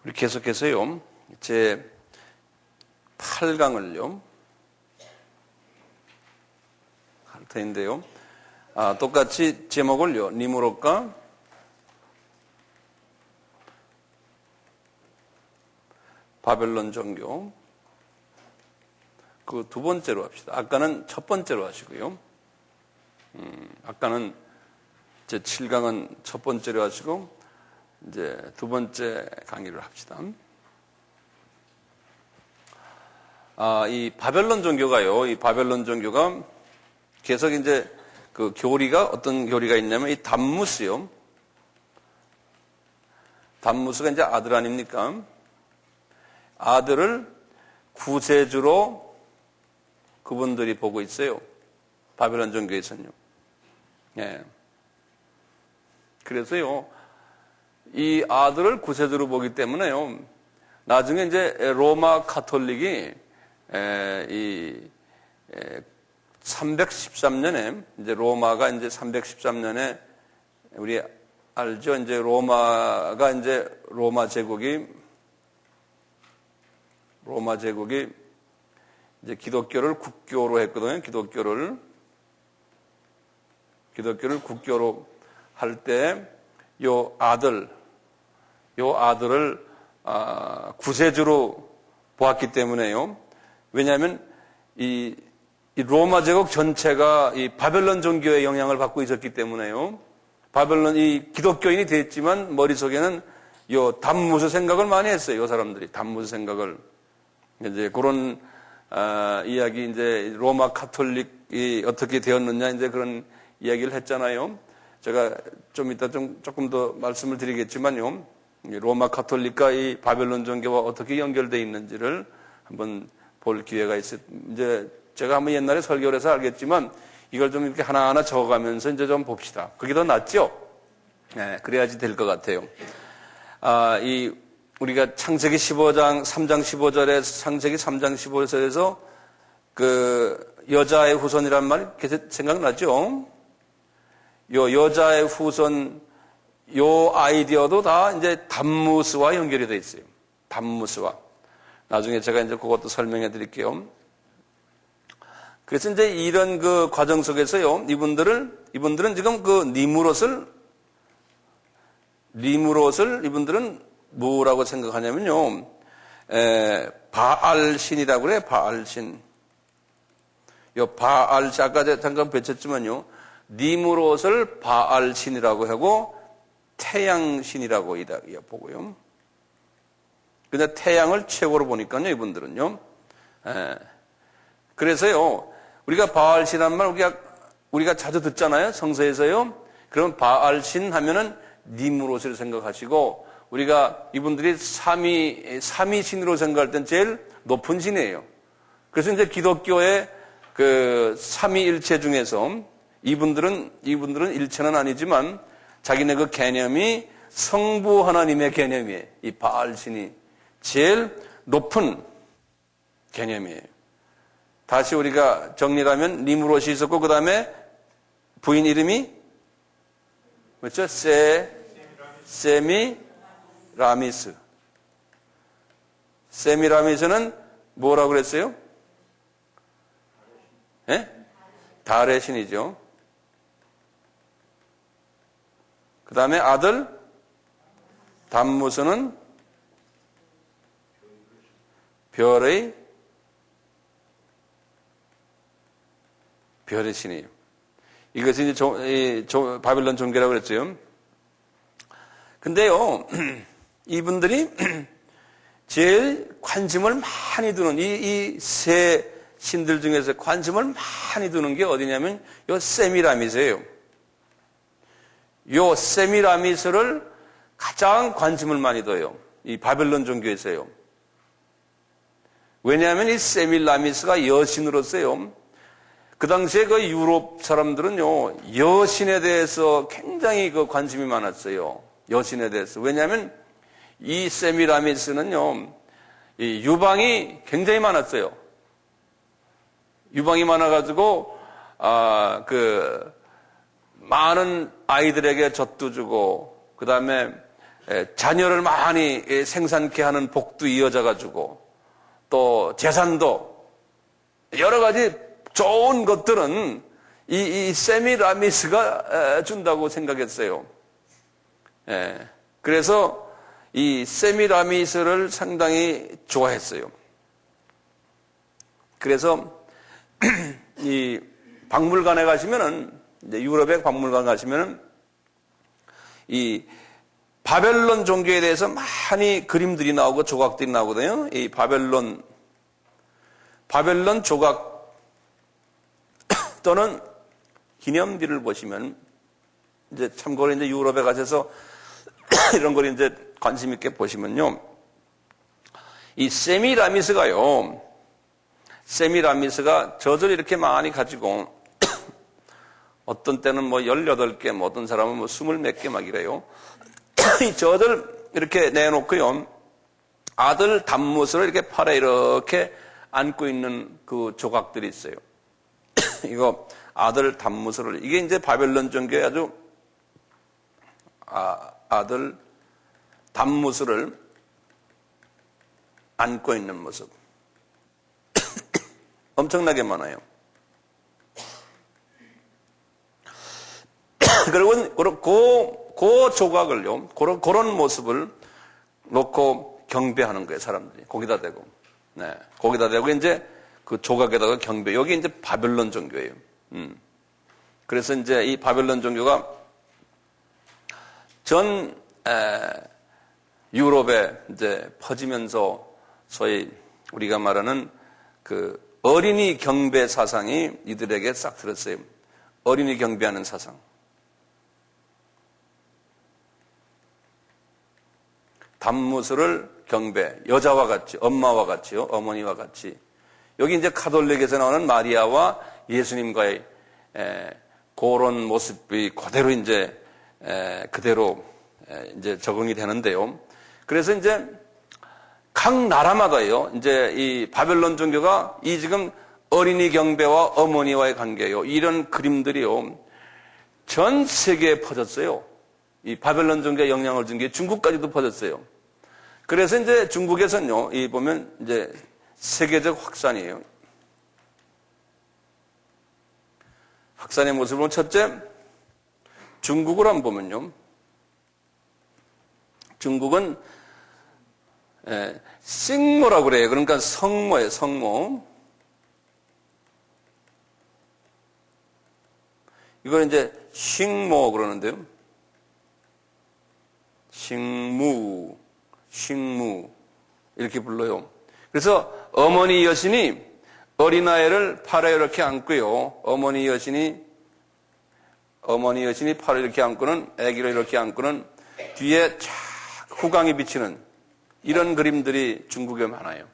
우리 계속해서요, 제 8강을요, 할 텐데요. 똑같이 제목을요, 니무롯과 바벨론 종교, 그 두 번째로 합시다. 아까는 첫 번째로 하시고요. 아까는 제 7강은 첫 번째로 하시고, 이제 두 번째 강의를 합시다. 이 바벨론 종교가요, 이 바벨론 종교가 계속 이제 그 교리가 어떤 교리가 있냐면 이 담무스요. 담무스가 이제 아들 아닙니까? 아들을 구세주로 그분들이 보고 있어요. 바벨론 종교에서는요. 예. 그래서요, 이 아들을 구세주로 보기 때문에요, 나중에 이제 로마 카톨릭이 313년에, 이제 로마가 이제 313년에, 우리 알죠? 이제 로마가 이제 로마 제국이 이제 기독교를 국교로 했거든요. 기독교를 국교로 할 때, 요 아들을 구세주로 보았기 때문에요. 왜냐하면 이 로마 제국 전체가 이 바벨론 종교의 영향을 받고 있었기 때문에요. 이 기독교인이 됐지만 머릿속에는 요 담무스 생각을 많이 했어요. 요 사람들이 담무스 생각을. 이제 그런 이야기, 이제 로마 카톨릭이 어떻게 되었느냐, 이제 그런 이야기를 했잖아요. 제가 좀 이따 조금 더 말씀을 드리겠지만요, 로마 카톨릭과 이 바벨론 종교와 어떻게 연결되어 있는지를 한번 볼 기회가 이제 제가 한번 옛날에 설교를 해서 알겠지만 이걸 좀 이렇게 하나하나 적어가면서 이제 좀 봅시다. 그게 더 낫죠? 네, 그래야지 될 것 같아요. 우리가 창세기 15장, 3장 15절에 창세기 3장 15절에서 그 여자의 후손이란 말이 생각나죠? 요 여자의 후손, 요 아이디어도 다 이제 담무스와 연결이 되어 있어요. 담무스와. 나중에 제가 이제 그것도 설명해 드릴게요. 그래서 이제 이런 그 과정 속에서요, 이분들은 지금 그 니무롯을 이분들은 뭐라고 생각하냐면요, 바알신이라고 그래요, 바알신. 요 바알신, 아까 제가 잠깐 뱉었지만요, 니무롯을 바알신이라고 하고 태양신이라고 보고요. 근데 태양을 최고로 보니까요, 이분들은요. 그래서요, 우리가 바알신한 말 우리가 자주 듣잖아요, 성서에서요. 그러면 바알신 하면은 니무롯을 생각하시고, 우리가 이분들이 삼위신으로 생각할 땐 제일 높은 신이에요. 그래서 이제 기독교의 그 삼위일체 중에서 이분들은 일체는 아니지만 자기네 그 개념이 성부 하나님의 개념이에요. 이 바알신이 제일 높은 개념이에요. 다시 우리가 정리하면 니무롯이 있었고, 그 다음에 부인 이름이 뭐죠? 세미라미스. 세미라미스는 뭐라고 그랬어요? 달의 신이죠. 그 다음에 아들 담무스는 별의 신이에요. 이것이 이제 바벨론 종교라고 그랬죠. 근데요, 이분들이 제일 관심을 많이 두는 이 세 신들 중에서 관심을 많이 두는 게 어디냐면 요 세미라미스예요. 요 세미라미스를 가장 관심을 많이 둬요. 이 바벨론 종교에서요. 왜냐하면 이 세미라미스가 여신으로서요, 그 당시에 그 유럽 사람들은요, 여신에 대해서 굉장히 그 관심이 많았어요. 여신에 대해서. 왜냐하면 이 세미라미스는요, 이 유방이 굉장히 많았어요. 유방이 많아가지고, 많은 아이들에게 젖도 주고, 그 다음에 자녀를 많이 생산케 하는 복도 이어져 가지고 또 재산도 여러 가지 좋은 것들은 이 세미라미스가 준다고 생각했어요. 그래서 이 세미라미스를 상당히 좋아했어요. 그래서 이 박물관에 가시면은 이제 유럽의 박물관 가시면은 이 바벨론 종교에 대해서 많이 그림들이 나오고 조각들이 나오거든요. 이 바벨론 조각 또는 기념비를 보시면 이제 참고로 이제 유럽에 가셔서 이런 걸 이제 관심 있게 보시면요. 이 세미라미스가 젖을 이렇게 많이 가지고 어떤 때는 뭐 18개, 뭐 어떤 사람은 뭐 20몇 개 막 이래요. 이 젖을 이렇게 내놓고요. 아들 단못을 이렇게 팔에 이렇게 안고 있는 그 조각들이 있어요. 이거 아들 단못을, 이게 이제 바벨론 종교의 아주 아들 단무스를 안고 있는 모습. 엄청나게 많아요. 그리고 그 조각을요, 그런 모습을 놓고 경배하는 거예요, 사람들이. 거기다 대고. 네. 거기다 대고 이제 그 조각에다가 경배. 여기 이제 바벨론 종교예요. 그래서 이제 이 바벨론 종교가 전 유럽에 이제 퍼지면서 소위 우리가 말하는 그 어린이 경배 사상이 이들에게 싹 들었어요. 어린이 경배하는 사상. 단무스를 경배, 여자와 같이, 엄마와 같이요, 어머니와 같이. 여기 이제 카톨릭에서 나오는 마리아와 예수님과의 그런 모습이 그대로 이제 이제 적응이 되는데요. 그래서 이제 각 나라마다요, 이제 이 바벨론 종교가 이 지금 어린이 경배와 어머니와의 관계요, 이런 그림들이요, 전 세계에 퍼졌어요. 이 바벨론 종교에 영향을 준 게 중국까지도 퍼졌어요. 그래서 이제 중국에서는요, 이 보면 이제 세계적 확산이에요. 확산의 모습을 보면 첫째, 중국을 한번 보면요. 중국은 싱모라고 그래요. 그러니까 성모예요, 성모. 이걸 이제 싱모 그러는데요. 싱무 이렇게 불러요. 그래서 어머니 여신이 어린아이를 팔에 이렇게 안고요. 어머니 여신이 팔을 이렇게 안고는, 아기를 이렇게 안고는 뒤에 쫙 후광이 비치는 이런 그림들이 중국에 많아요.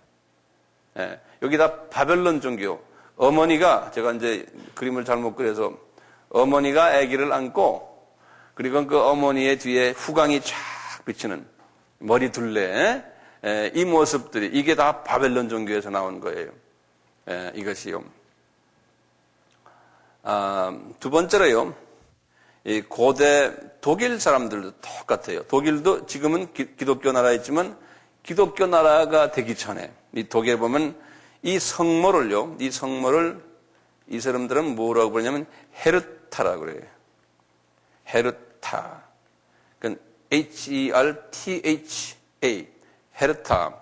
여기다 바벨론 종교. 어머니가, 제가 이제 그림을 잘못 그려서 어머니가 아기를 안고, 그리고 그 어머니의 뒤에 후광이 쫙 비치는 머리 둘레, 이 모습들이, 이게 다 바벨론 종교에서 나온 거예요. 이것이요. 두 번째로요, 이 고대 독일 사람들도 똑같아요. 독일도 지금은 기독교 나라였지만, 기독교 나라가 되기 전에, 이 독일에 보면 이 성모를 이 사람들은 뭐라고 부르냐면 헤르타라고 그래요. 헤르타. 그러니까 H-E-R-T-H-A. 헤르타.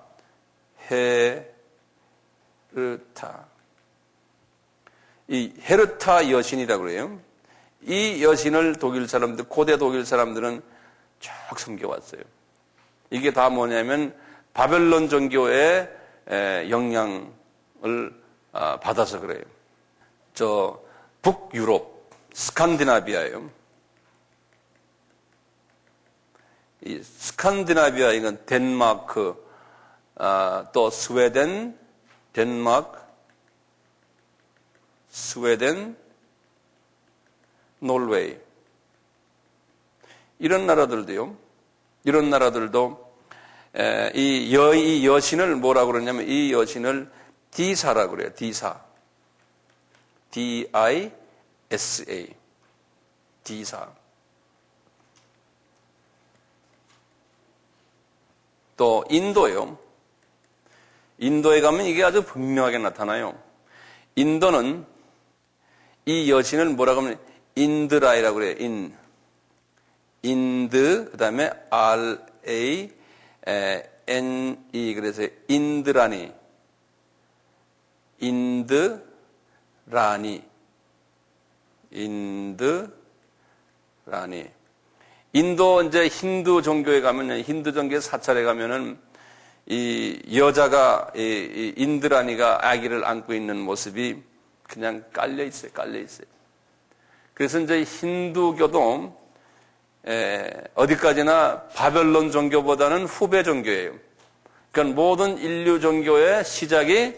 이 헤르타 여신이라고 그래요. 이 여신을 고대 독일 사람들은 쭉 섬겨왔어요. 이게 다 뭐냐면 바벨론 종교의 영향을 받아서 그래요. 저 북유럽, 스칸디나비아예요. 이 스칸디나비아, 이건 덴마크, 또 스웨덴, 노르웨이. 이런 나라들도 이 여신을 뭐라고 그러냐면 이 여신을 디사라고 그래요. 디사. D-I-S-A. 디사. 또 인도요. 인도에 가면 이게 아주 분명하게 나타나요. 인도는 이 여신을 뭐라고 하면 인드라이라고 그래요. 인드, 그 다음에 R-A-N-E, 그래서 인드라니. 인드라니. 인도 이제 힌두 종교에 가면, 힌두 종교의 사찰에 가면은 이 여자가, 이 인드라니가 아기를 안고 있는 모습이 그냥 깔려 있어요. 그래서 이제 힌두교도 어디까지나 바벨론 종교보다는 후배 종교예요. 그러니까 모든 인류 종교의 시작이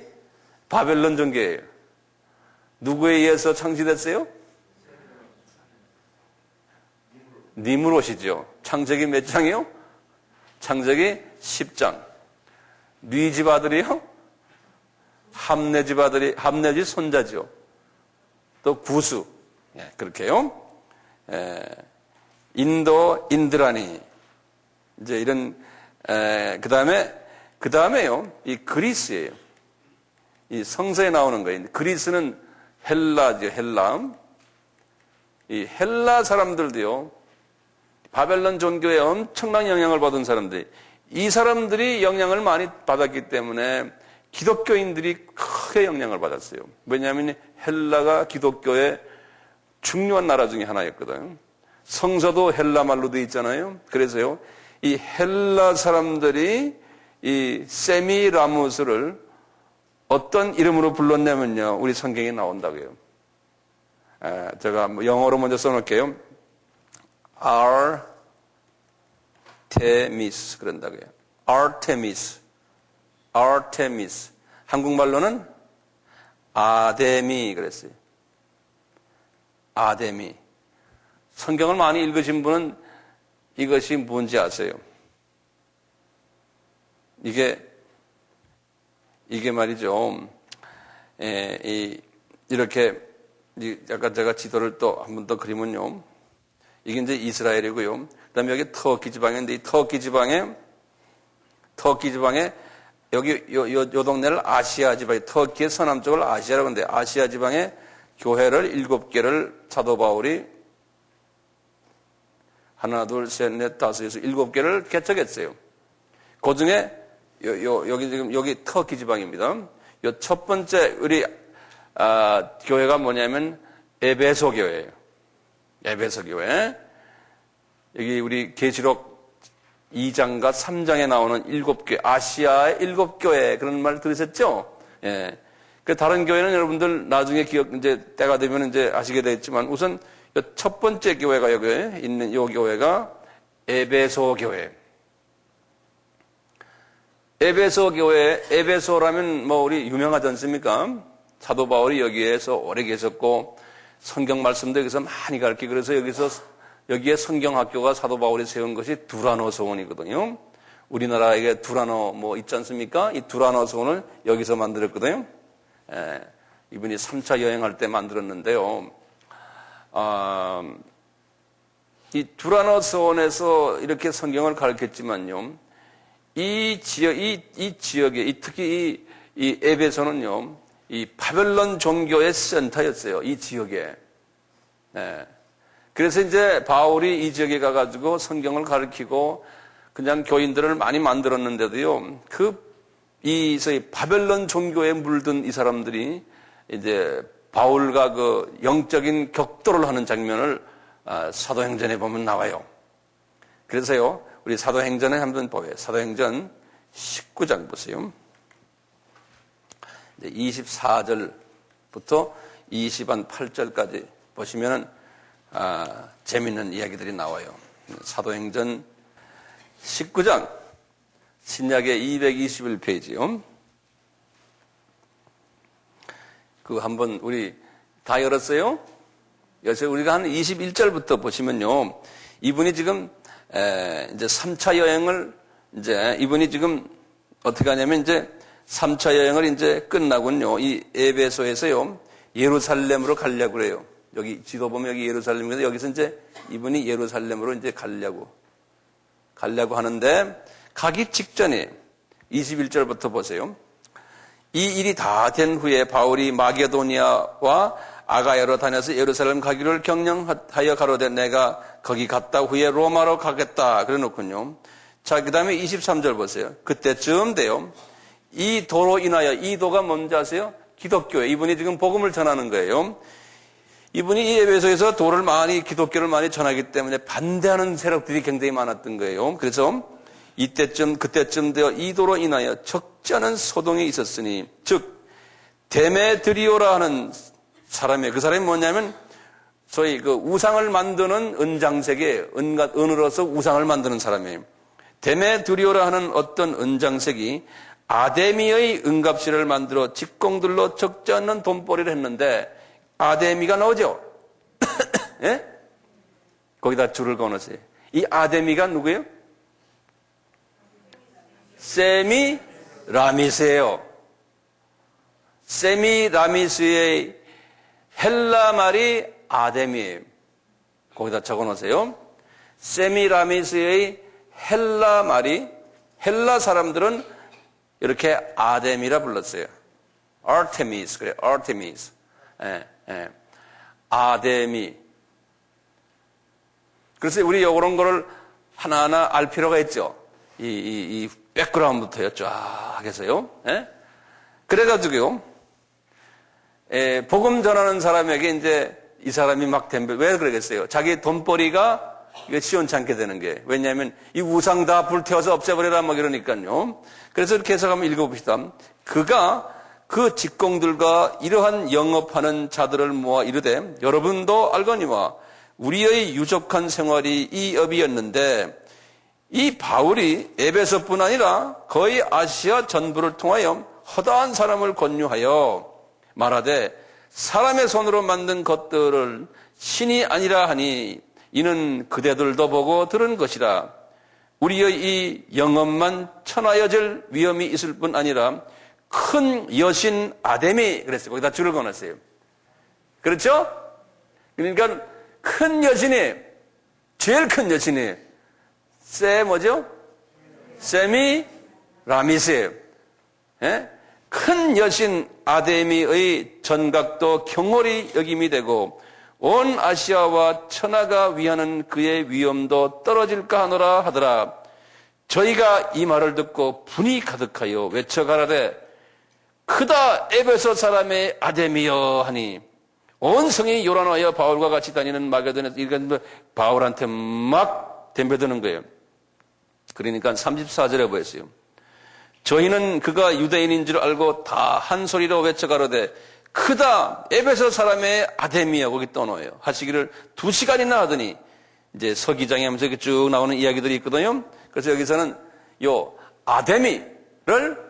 바벨론 종교예요. 누구에 의해서 창시됐어요? 니므롯이죠. 창세기 몇 장이요? 창세기 10장. 네 집 아들이요? 함네 집 아들이, 함네 집 손자죠. 또 구수. 예, 그렇게요. 인도, 인드라니. 이제 이런, 그 다음에요. 이 그리스예요. 이 성서에 나오는 거예요. 그리스는 헬라죠, 헬라. 이 헬라 사람들도요, 바벨론 종교에 엄청난 영향을 받은 사람들. 이 사람들이 영향을 많이 받았기 때문에 기독교인들이 크게 영향을 받았어요. 왜냐하면 헬라가 기독교의 중요한 나라 중에 하나였거든요. 성서도 헬라 말로 되어 있잖아요. 그래서요, 이 헬라 사람들이 이 세미라무스를 어떤 이름으로 불렀냐면요, 우리 성경에 나온다고요. 제가 영어로 먼저 써놓을게요. 아르테미스 그런다고요. 아르테미스. 한국말로는 아데미 그랬어요. 아데미. 성경을 많이 읽으신 분은 이것이 뭔지 아세요? 이게 말이죠. 이렇게 약간 제가 지도를 또 한 번 더 그리면요. 이게 이제 이스라엘이고요. 그다음에 여기 터키 지방인데 이 터키 지방에 여기 요 동네를 아시아 지방, 터키의 서남 쪽을 아시아라고 하는데 아시아 지방에 교회를 7개를 사도 바울이 하나, 둘, 셋, 넷, 다섯에서 7개를 개척했어요. 그 중에 여기 터키 지방입니다. 요 첫 번째 우리 교회가 뭐냐면 에베소 교회예요. 에베소 교회. 여기 우리 계시록 2장과 3장에 나오는 7교회, 아시아의 7교회 그런 말 들으셨죠? 예. 그 다른 교회는 여러분들 나중에 이제 때가 되면 이제 아시게 되겠지만 우선 첫 번째 교회가 여기 있는 이 교회가 에베소 교회. 에베소 교회, 에베소라면 뭐 우리 유명하지 않습니까? 사도 바울이 여기에서 오래 계셨고 성경 말씀도 여기서 많이 가르치고 그래서 여기에 성경학교가 사도 바울이 세운 것이 두라노 서원이거든요. 우리나라에 두라노 뭐 있지 않습니까? 이 두라노 서원을 여기서 만들었거든요. 이분이 3차 여행할 때 만들었는데요. 이 두라노 서원에서 이렇게 성경을 가르쳤지만요. 이 지역에, 특히 이 에베소는요, 이 바벨론 종교의 센터였어요. 이 지역에. 그래서 이제 바울이 이 지역에 가가지고 성경을 가르치고 그냥 교인들을 많이 만들었는데도요, 이 바벨론 종교에 물든 이 사람들이 이제 바울과 그 영적인 격돌을 하는 장면을 사도행전에 보면 나와요. 그래서요, 우리 사도행전에 한번 보여요. 사도행전 19장 보세요. 24절부터 28절까지 보시면은 재밌는 이야기들이 나와요. 사도행전 19장 신약의 221페이지요. 그 한번 우리 다 열었어요? 여기서 우리가 한 21절부터 보시면요. 이분이 지금 이제 3차 여행을 이분이 지금 어떻게 하냐면 이제 3차 여행을 이제 끝나군요. 이 에베소에서요. 예루살렘으로 가려고 그래요. 여기 지도 보면 여기 예루살렘인데 여기서 이제 이분이 예루살렘으로 이제 가려고 하는데 가기 직전에 21절부터 보세요. 이 일이 다 된 후에 바울이 마게도니아와 아가야로 다녀서 예루살렘 가기를 경영하여 가로되 내가 거기 갔다 후에 로마로 가겠다 그래 놓군요. 자, 그 다음에 23절 보세요. 그때쯤 돼요. 이 도로 인하여, 이 도가 뭔지 아세요? 기독교에 이분이 지금 복음을 전하는 거예요. 이분이 이 에베소에서 기독교를 많이 전하기 때문에 반대하는 세력들이 굉장히 많았던 거예요. 그래서 그때쯤 되어 이 도로 인하여 적지 않은 소동이 있었으니, 즉 데메드리오라 하는 사람이에요. 그 사람이 뭐냐면 소위 그 우상을 만드는 은장색에 은으로서 우상을 만드는 사람이에요. 데메드리오라 하는 어떤 은장색이 아데미의 은갑실을 만들어 직공들로 적지 않는 돈벌이를 했는데 아데미가 나오죠. 예? 거기다 줄을 그어놓으세요. 이 아데미가 누구예요? 세미라미스예요. 세미라미스의 헬라 말이 아데미예요. 거기다 적어놓으세요. 세미라미스의 헬라 말이, 헬라 사람들은 이렇게 아데미라 불렀어요. 아르테미스, 그래, 아르테미스. 아데미. 그래서 우리 이런 거를 하나하나 알 필요가 있죠. 이 백그라운드부터요, 쫙 해서요. 예? 그래가지고요, 복음 전하는 사람에게 이제 이 사람이 막 왜 그러겠어요? 자기 돈벌이가 이게 시원찮게 되는 게. 왜냐하면 이 우상 다 불태워서 없애버려라 막 이러니까요. 그래서 이렇게 해서 한번 읽어봅시다. 그가 그 직공들과 이러한 영업하는 자들을 모아 이르되 여러분도 알거니와 우리의 유족한 생활이 이 업이었는데 이 바울이 에베소뿐 아니라 거의 아시아 전부를 통하여 허다한 사람을 권유하여 말하되 사람의 손으로 만든 것들을 신이 아니라 하니 이는 그대들도 보고 들은 것이라. 우리의 이 영업만 천하여질 위험이 있을 뿐 아니라 큰 여신 아데미, 그랬어요. 거기다 줄을 그어놨어요. 그렇죠? 그러니까 큰 여신이, 제일 큰 여신이 세미라미스예요. 예? 큰 여신 아데미의 전각도 경홀히 여김이 되고 온 아시아와 천하가 위하는 그의 위엄도 떨어질까 하노라 하더라. 저희가 이 말을 듣고 분이 가득하여 외쳐가라되 크다 에베소 사람의 아데미여 하니 온 성이 요란하여 바울과 같이 다니는 마게도냐에서 바울한테 막 덤벼드는 거예요. 그러니까 34절에 보였어요. 저희는 그가 유대인인 줄 알고 다 한 소리로 외쳐가로되 크다 에베소 사람의 아데미여 거기 떠놓아요. 하시기를 2시간이나 하더니 이제 서기장에 하면서 이렇게 쭉 나오는 이야기들이 있거든요. 그래서 여기서는 요 아데미를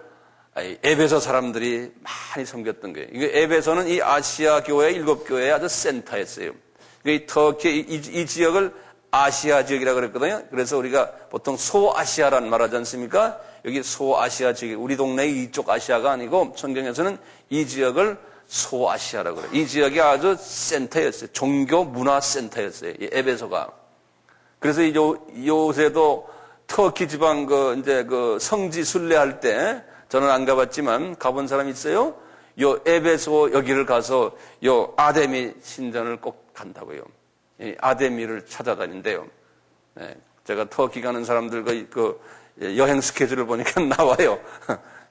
에베소 사람들이 많이 섬겼던 거예요. 이게 에베소는 이 아시아 교회 7교회의 아주 센터였어요. 이 터키 이 지역을 아시아 지역이라고 그랬거든요. 그래서 우리가 보통 소아시아란 말하지 않습니까? 여기 소아시아 지역, 우리 동네 이쪽 아시아가 아니고 성경에서는 이 지역을 소아시아라고 그래요. 이 지역이 아주 센터였어요. 종교 문화 센터였어요. 이 에베소가. 그래서 요새도 터키 지방 이제 성지 순례할 때 저는 안 가봤지만 가본 사람 있어요? 요 에베소 여기를 가서 요 아데미 신전을 꼭 간다고요. 이 아데미를 찾아다닌대요. 네, 제가 터키 가는 사람들과 여행 스케줄을 보니까 나와요.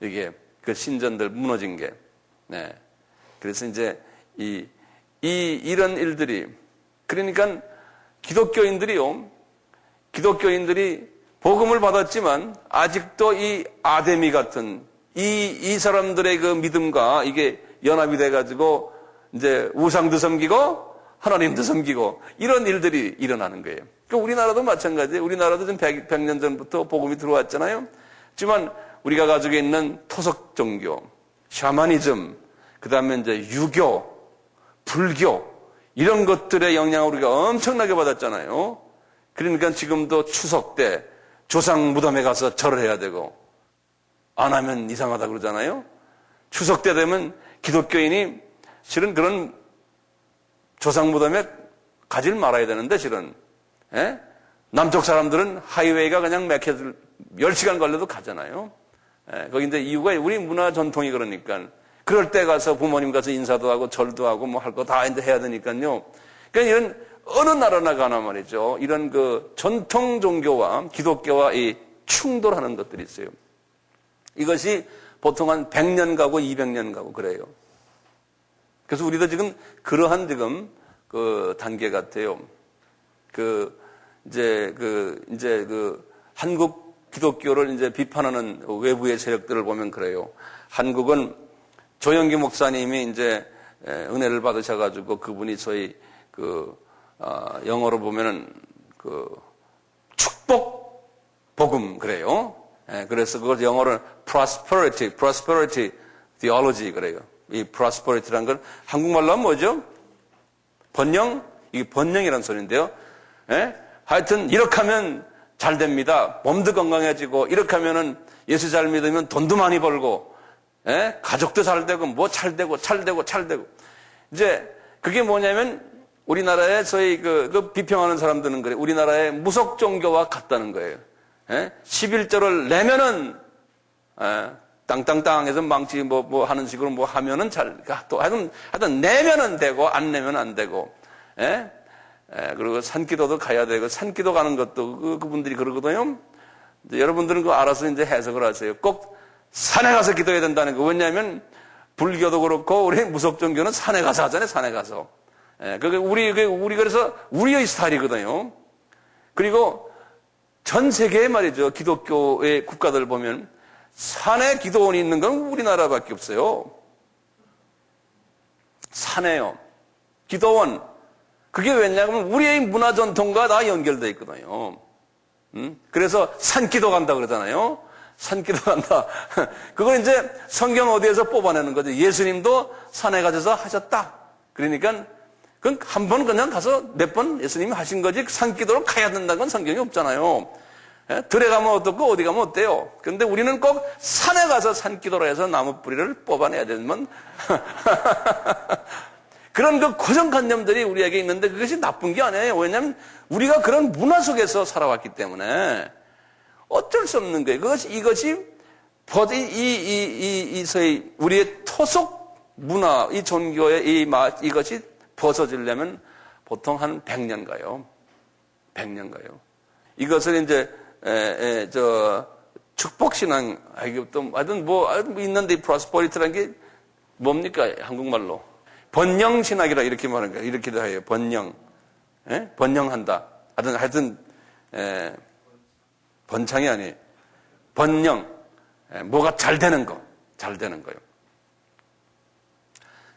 이게 그 신전들 무너진 게. 네. 그래서 이제 이런 일들이 그러니까 기독교인들이 복음을 받았지만 아직도 이 아데미 같은 이 사람들의 그 믿음과 이게 연합이 돼가지고 이제 우상도 섬기고 하나님도 섬기고 이런 일들이 일어나는 거예요. 그러니까 우리나라도 마찬가지예요. 우리나라도 좀 100년 전부터 복음이 들어왔잖아요. 하지만 우리가 가지고 있는 토속 종교, 샤머니즘, 그 다음에 이제 유교, 불교 이런 것들의 영향을 우리가 엄청나게 받았잖아요. 그러니까 지금도 추석 때 조상 무덤에 가서 절을 해야 되고 안 하면 이상하다 그러잖아요. 추석 때 되면 기독교인이 실은 그런 조상 무덤에 가질 말아야 되는데 실은 남쪽 사람들은 하이웨이가 그냥 막혀서 10시간 걸려도 가잖아요. 거기 이제 이유가 우리 문화 전통이 그러니까. 그럴 때 가서 부모님 가서 인사도 하고 절도 하고 뭐 할 거 다 이제 해야 되니까요. 그러니까 이런 어느 나라나 가나 말이죠. 이런 그 전통 종교와 기독교와 이 충돌하는 것들이 있어요. 이것이 보통 한 100년 가고 200년 가고 그래요. 그래서 우리도 지금 그러한 지금 그 단계 같아요. 이제 한국 기독교를 이제 비판하는 외부의 세력들을 보면 그래요. 한국은 조영기 목사님이 이제 은혜를 받으셔가지고 그분이 소위 영어로 보면은 축복 복음 그래요. 그래서 그걸 영어로 prosperity theology 그래요. 이 prosperity라는 건 한국말로 하면 뭐죠? 이게 번영이라는 소리인데요. 하여튼 이렇게 하면 잘 됩니다. 몸도 건강해지고 이렇게 하면은 예수 잘 믿으면 돈도 많이 벌고 가족도 잘 되고 뭐 잘 되고 이제 그게 뭐냐면 우리나라의 소위 그 비평하는 사람들은 그래. 우리나라의 무속 종교와 같다는 거예요. 11조를 내면은 땅땅땅 해서 망치 뭐 하는 식으로 뭐 하면은 또 하여튼 내면은 되고 안 내면 안 되고 그리고 산기도도 가야 되고 산기도 가는 것도 그분들이 그러거든요. 이제 여러분들은 그거 알아서 이제 해석을 하세요. 꼭 산에 가서 기도해야 된다는 거. 왜냐하면 불교도 그렇고 우리 무속 종교는 산에 가서 하잖아요. 산에 가서. 그게 우리 그래서 우리의 스타일이거든요. 그리고 전 세계에 말이죠. 기독교의 국가들 보면 산에 기도원이 있는 건 우리나라밖에 없어요. 산에요. 기도원. 그게 왜냐하면 우리의 문화 전통과 다 연결되어 있거든요. 그래서 산기도 간다 그러잖아요. 산기도 간다. 그걸 이제 성경 어디에서 뽑아내는 거죠. 예수님도 산에 가셔서 하셨다. 그러니까 그건 한 번 그냥 가서 몇 번 예수님이 하신 거지 산기도로 가야 된다는 건 성경이 없잖아요. 들에 가면 어떻고 어디 가면 어때요? 그런데 우리는 꼭 산에 가서 산기도로 해서 나무 뿌리를 뽑아내야 되면 그런 그 고정관념들이 우리에게 있는데 그것이 나쁜 게 아니에요. 왜냐하면 우리가 그런 문화 속에서 살아왔기 때문에 어쩔 수 없는 거예요. 이것이 소위 우리의 토속 문화, 이 종교의 이것이 벗어지려면 보통 한 100년 가요. 100년 가요. 이것을 이제 축복신앙, 하여튼 뭐 있는데 프로스퍼리티라는 게 뭡니까? 한국말로. 번영신학이라 이렇게 말하는 거예요. 이렇게도 해요. 번영한다. 하여튼, 번창이 아니에요. 번영. 뭐가 잘 되는 거예요.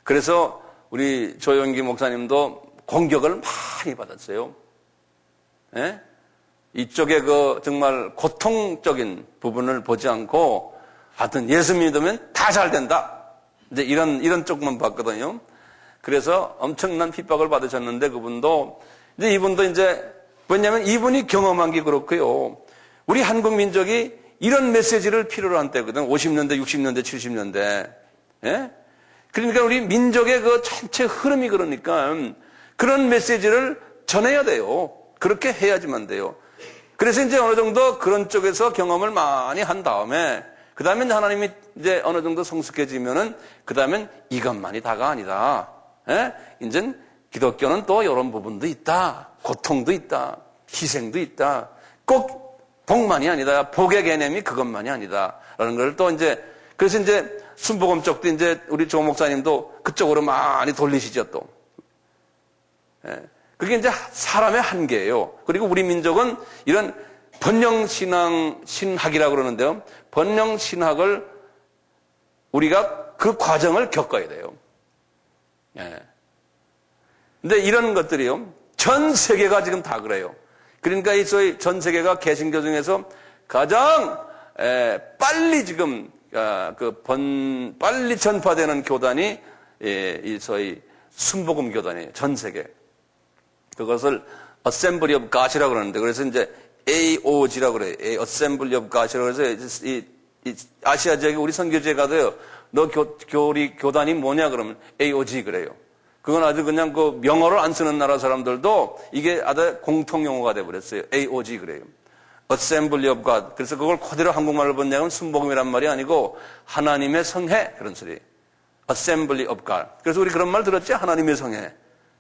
그래서 우리 조영기 목사님도 공격을 많이 받았어요. 이쪽에 정말 고통적인 부분을 보지 않고 하여튼 예수 믿으면 다 잘 된다. 이제 이런 쪽만 봤거든요. 그래서 엄청난 핍박을 받으셨는데 이분도 이제 왜냐하면 이분이 경험한 게 그렇고요. 우리 한국 민족이 이런 메시지를 필요로 한 때거든. 50년대, 60년대, 70년대. 그러니까 우리 민족의 그 전체 흐름이 그러니까 그런 메시지를 전해야 돼요. 그렇게 해야지만 돼요. 그래서 이제 어느 정도 그런 쪽에서 경험을 많이 한 다음에 그 다음에 하나님이 이제 어느 정도 성숙해지면은 그 다음엔 이것만이 다가 아니다. 이제 기독교는 또 이런 부분도 있다. 고통도 있다. 희생도 있다. 꼭 복만이 아니다. 복의 개념이 그것만이 아니다. 라는 걸 또 이제 그래서 이제 순복음 쪽도 이제 우리 조 목사님도 그쪽으로 많이 돌리시죠 또. 그게 이제 사람의 한계예요. 그리고 우리 민족은 이런 번영신학이라고 그러는데요. 번영신학을 우리가 그 과정을 겪어야 돼요. 근데 이런 것들이요. 전 세계가 지금 다 그래요. 그러니까 이 소위 전 세계가 개신교 중에서 가장 빨리 지금 빨리 전파되는 교단이 이 소위 순복음 교단이에요. 전 세계. 그것을 Assembly of God이라고 그러는데 그래서 이제 AOG라고 그래요. Assembly of God이라고 해서 이 아시아 지역에 우리 선교지에 가도요. 너 교단이 뭐냐 그러면 AOG 그래요. 그건 아주 그냥 그 명어를 안 쓰는 나라 사람들도 이게 아주 공통 용어가 돼버렸어요. AOG 그래요. Assembly of God. 그래서 그걸 그대로 한국말로 번역하면 순복음이란 말이 아니고 하나님의 성회 그런 소리예요. Assembly of God. 그래서 우리 그런 말 들었죠? 하나님의 성회.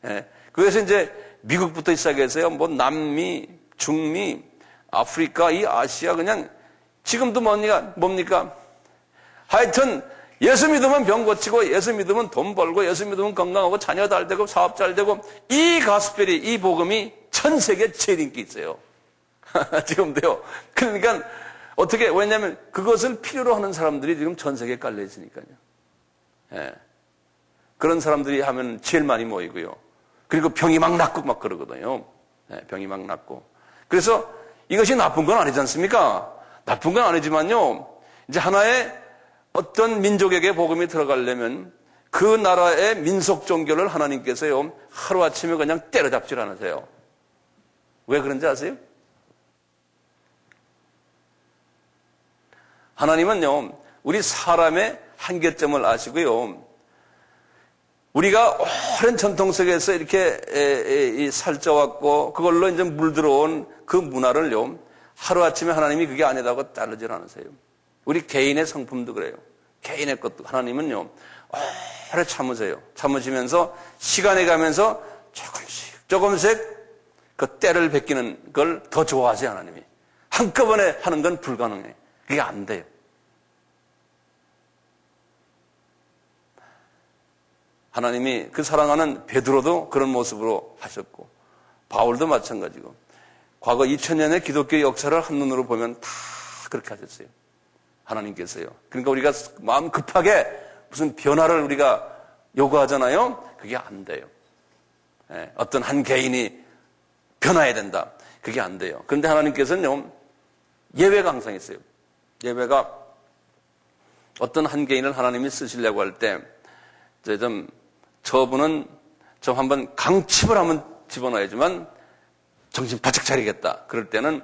예. 그래서 이제 미국부터 시작해서요. 뭐 남미, 중미, 아프리카, 이 아시아 그냥 지금도 뭡니까? 하여튼 예수 믿으면 병 고치고 예수 믿으면 돈 벌고 예수 믿으면 건강하고 자녀 잘 되고 사업 잘 되고 이 가스펠이 이 복음이 전 세계 제일 인기 있어요. 지금도요. 그러니까 어떻게 왜냐하면 그것을 필요로 하는 사람들이 지금 전 세계에 깔려 있으니까요. 예. 그런 사람들이 하면 제일 많이 모이고요. 그리고 병이 막 낫고 막 그러거든요. 예, 병이 막 낫고. 그래서 이것이 나쁜 건 아니지 않습니까? 나쁜 건 아니지만요. 이제 하나의 어떤 민족에게 복음이 들어가려면 그 나라의 민속 종교를 하나님께서요. 하루아침에 그냥 때려잡질 않으세요. 왜 그런지 아세요? 하나님은요. 우리 사람의 한계점을 아시고요. 우리가 오랜 전통 속에서 이렇게 살쪄왔고 그걸로 이제 물들어온 그 문화를요. 하루아침에 하나님이 그게 아니라고 자르질 않으세요. 우리 개인의 성품도 그래요. 개인의 것도 하나님은요. 오래 참으세요. 참으시면서 시간이 가면서 조금씩 그 때를 베끼는 걸 더 좋아하세요. 하나님이. 한꺼번에 하는 건 불가능해. 그게 안 돼요. 하나님이 그 사랑하는 베드로도 그런 모습으로 하셨고 바울도 마찬가지고 과거 2000년의 기독교 역사를 한눈으로 보면 다 그렇게 하셨어요. 하나님께서요. 그러니까 우리가 마음 급하게 무슨 변화를 우리가 요구하잖아요. 그게 안 돼요. 예, 어떤 한 개인이 변화해야 된다. 그게 안 돼요. 그런데 하나님께서는요. 예외가 항상 있어요. 예외가 어떤 한 개인을 하나님이 쓰시려고 할 때 저분은 좀 한번 강침을 한번 집어넣어야지만 정신 바짝 차리겠다. 그럴 때는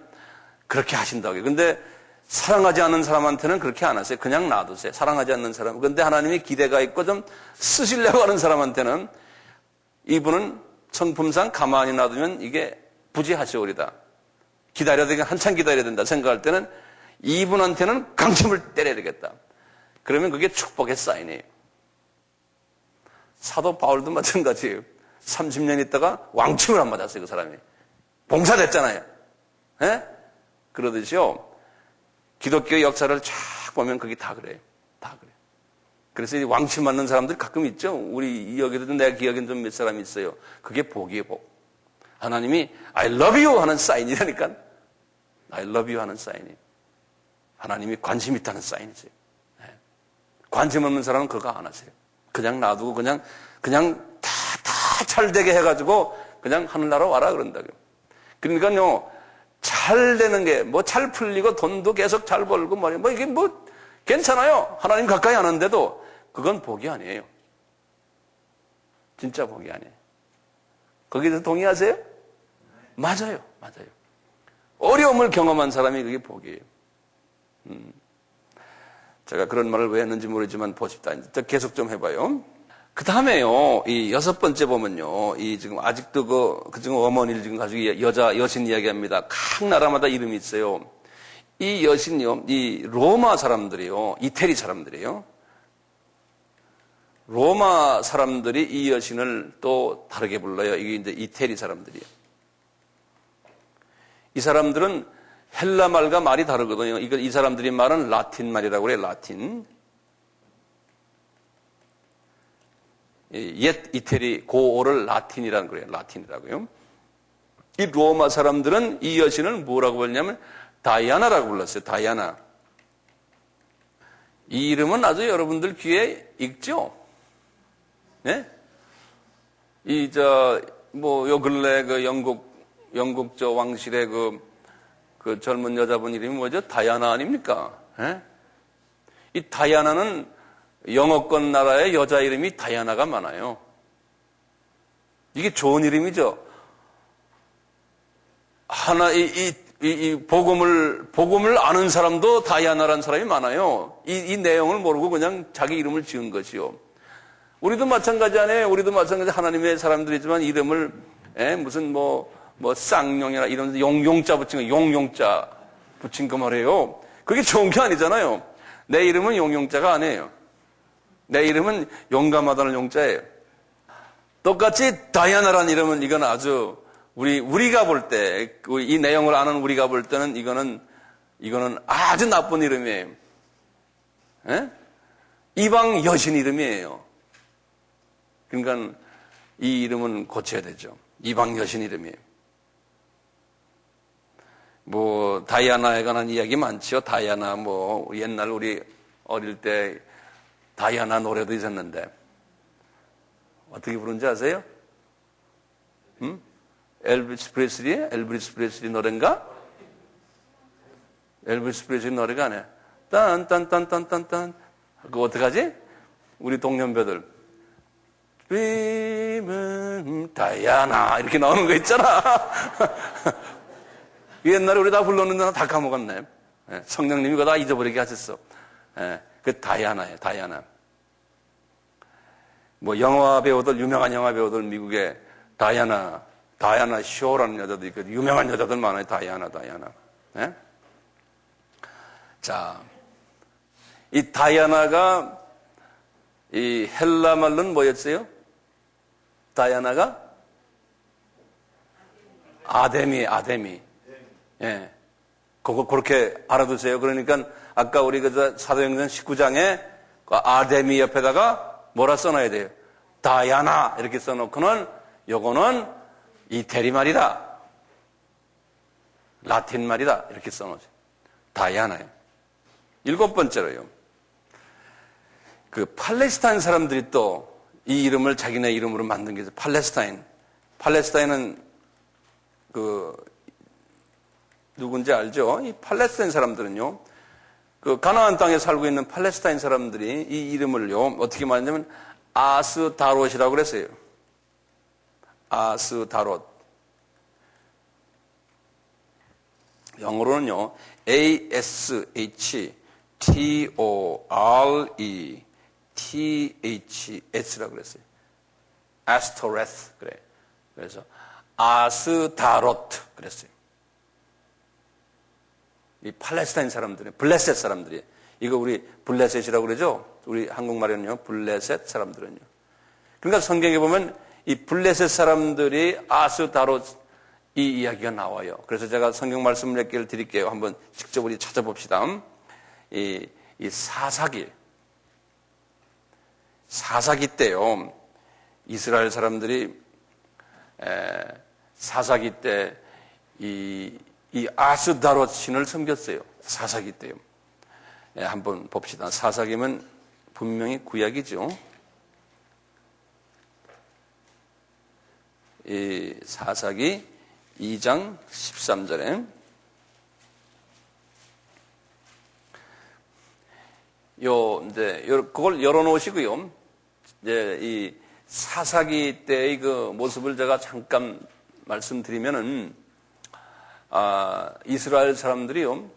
그렇게 하신다고요. 근데 사랑하지 않는 사람한테는 그렇게 안 하세요. 그냥 놔두세요. 사랑하지 않는 사람. 근데 하나님이 기대가 있고 좀 쓰시려고 하는 사람한테는 이분은 성품상 가만히 놔두면 이게 부지하시오리다. 기다려야 되겠다. 한참 기다려야 된다 생각할 때는 이분한테는 강침을 때려야 되겠다. 그러면 그게 축복의 사인이에요. 사도 바울도 마찬가지예요. 30년 있다가 왕침을 안 맞았어요. 그 사람이. 봉사됐잖아요. 예? 그러듯이요. 기독교 역사를 쫙 보면 그게 다 그래요. 다 그래요. 그래서 이 왕침 맞는 사람들 가끔 있죠. 우리 여기도 내가 기억엔 좀 몇 사람이 있어요. 그게 복이에요, 복. 하나님이 I love you 하는 사인이라니까. I love you 하는 사인이에요. 하나님이 관심 있다는 사인이세요. 네. 관심 없는 사람은 그거 안 하세요. 그냥 놔두고 그냥 다 잘되게 해가지고 그냥 하늘나라 와라 그런다고요. 그러니까요. 잘 되는 게 뭐 잘 풀리고 돈도 계속 잘 벌고 뭐 이게 뭐 괜찮아요. 하나님 가까이 하는데도 그건 복이 아니에요. 진짜 복이 아니에요. 거기서 동의하세요? 맞아요. 맞아요. 어려움을 경험한 사람이 그게 복이에요. 제가 그런 말을 왜 했는지 모르지만 보십시다. 이제 계속 좀 해봐요. 그 다음에요, 이 6번째 보면요, 이 지금 아직도 지금 어머니를 지금 가지고 여신 이야기합니다. 각 나라마다 이름이 있어요. 이 여신이요, 이 로마 사람들이요, 이태리 사람들이에요. 로마 사람들이 이 여신을 또 다르게 불러요. 이게 이제 이태리 사람들이에요. 이 사람들은 헬라 말과 말이 다르거든요. 이 사람들이 말은 라틴 말이라고 그래요, 라틴. 옛 이태리 고어를 라틴이라는 거예요. 라틴이라고요. 이 로마 사람들은 이 여신을 뭐라고 불렀냐면 다이아나라고 불렀어요. 다이아나. 이 이름은 아주 여러분들 귀에 익죠? 네? 요 근래 영국 저 왕실의 그 젊은 여자분 이름이 뭐죠? 다이아나 아닙니까? 네? 이 다이아나는 영어권 나라의 여자 이름이 다이아나가 많아요. 이게 좋은 이름이죠. 복음을 아는 사람도 다이아나라는 사람이 많아요. 이 내용을 모르고 그냥 자기 이름을 지은 것이요. 우리도 마찬가지 아니에요. 우리도 마찬가지 하나님의 사람들이지만 이름을 무슨 뭐 쌍용이나 이런 용자 붙인 거, 용자 붙인 거 말이에요. 그게 좋은 게 아니잖아요. 내 이름은 용자가 아니에요. 내 이름은 용감하다는 용자예요. 똑같이 다이아나라는 이름은 이건 아주 우리가 볼 때, 이 내용을 아는 우리가 볼 때는 이거는 아주 나쁜 이름이에요. 에? 이방 여신 이름이에요. 그러니까 이 이름은 고쳐야 되죠. 이방 여신 이름이에요. 뭐 다이아나에 관한 이야기 많죠. 다이아나 옛날 우리 어릴 때 다이아나 노래도 있었는데 어떻게 부른지 아세요? 엘비스 프레슬리 노래인가? 엘비스 프레슬리 노래가 아니야. 딴딴딴딴딴딴 그거 어떡하지? 우리 동년배들 Dreaming 다이아나 이렇게 나오는 거 있잖아. 옛날에 우리 다 불렀는데 다 까먹었네. 성령님이 그거 다 잊어버리게 하셨어. 그 다이아나예요. 다이아나. 뭐 영화 배우들, 유명한 영화 배우들 미국에 다이아나 쇼라는 여자도 있고 유명한 여자들 많아요. 다이아나. 자, 이 다이아나가 이 헬라 말로는 뭐였어요? 다이아나가 아데미. 예. 그거 그렇게 알아두세요. 그러니까 아까 우리 그 사도행전 19장에 그 아데미 옆에다가 뭐라 써놔야 돼요? 다이아나 이렇게 써놓고는 요거는 이태리 말이다. 라틴 말이다. 이렇게 써놓으세요. 다이아나요. 7번째로요. 그 팔레스타인 사람들이 또 이 이름을 자기네 이름으로 만든 게 있어요. 팔레스타인은 그 누군지 알죠? 이 팔레스타인 사람들은요. 그 가나안 땅에 살고 있는 팔레스타인 사람들이 이 이름을요. 어떻게 말하냐면 아스다롯이라고 그랬어요. 아스다롯. 영어로는요. ASHTORETHS라고 그랬어요. 아스토레스 그래. 그래서 아스다롯 그랬어요. 이 팔레스타인 사람들이, 블레셋 사람들이, 이거 우리 블레셋이라고 그러죠? 우리 한국말에는요, 블레셋 사람들은요. 그러니까 성경에 보면 이 블레셋 사람들이 아스다롯 이 이야기가 나와요. 그래서 제가 성경 말씀 몇 개를 드릴게요. 한번 직접 우리 찾아봅시다. 이 사사기 때요. 이스라엘 사람들이 사사기 때 이 아스다롯 신을 섬겼어요. 사사기 때요. 한번 봅시다. 사사기면 분명히 구약이죠. 이 사사기 2장 13절에 이제 그걸 열어놓으시고요. 이제 이 사사기 때의 그 모습을 제가 잠깐 말씀드리면은 이스라엘 사람들이요.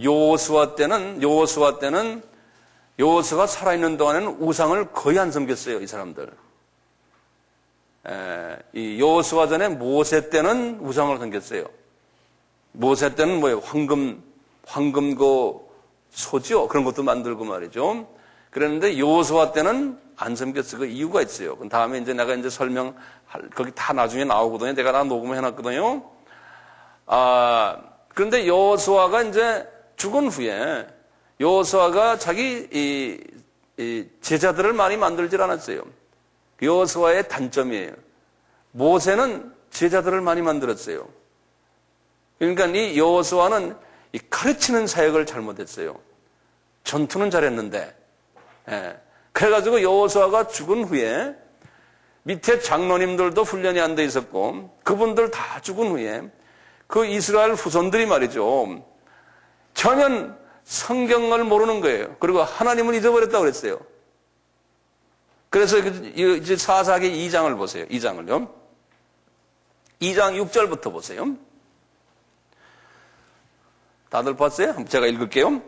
여호수아 때는 여호수아가 살아있는 동안에는 우상을 거의 안 섬겼어요. 이 사람들. 이 여호수아 전에 모세 때는 우상을 섬겼어요. 모세 때는 뭐예요? 황금 그 소지요. 그런 것도 만들고 말이죠. 그랬는데 여호수아 때는 안 섬겼어요. 그 이유가 있어요. 그 다음에 이제 내가 이제 거기 다 나중에 나오거든요. 내가 다 녹음을 해놨거든요. 그런데 여호수아가 이제 죽은 후에 여호수아가 자기 이 제자들을 많이 만들질 않았어요. 여호수아의 단점이에요. 모세는 제자들을 많이 만들었어요. 그러니까 이 여호수아는 이 가르치는 사역을 잘못했어요. 전투는 잘했는데, 그래가지고 여호수아가 죽은 후에 밑에 장로님들도 훈련이 안 돼 있었고 그분들 다 죽은 후에 그 이스라엘 후손들이 말이죠. 전혀 성경을 모르는 거예요. 그리고 하나님을 잊어버렸다고 그랬어요. 그래서 이제 사사기 2장을 보세요. 2장을요. 2장 6절부터 보세요. 다들 봤어요? 제가 읽을게요.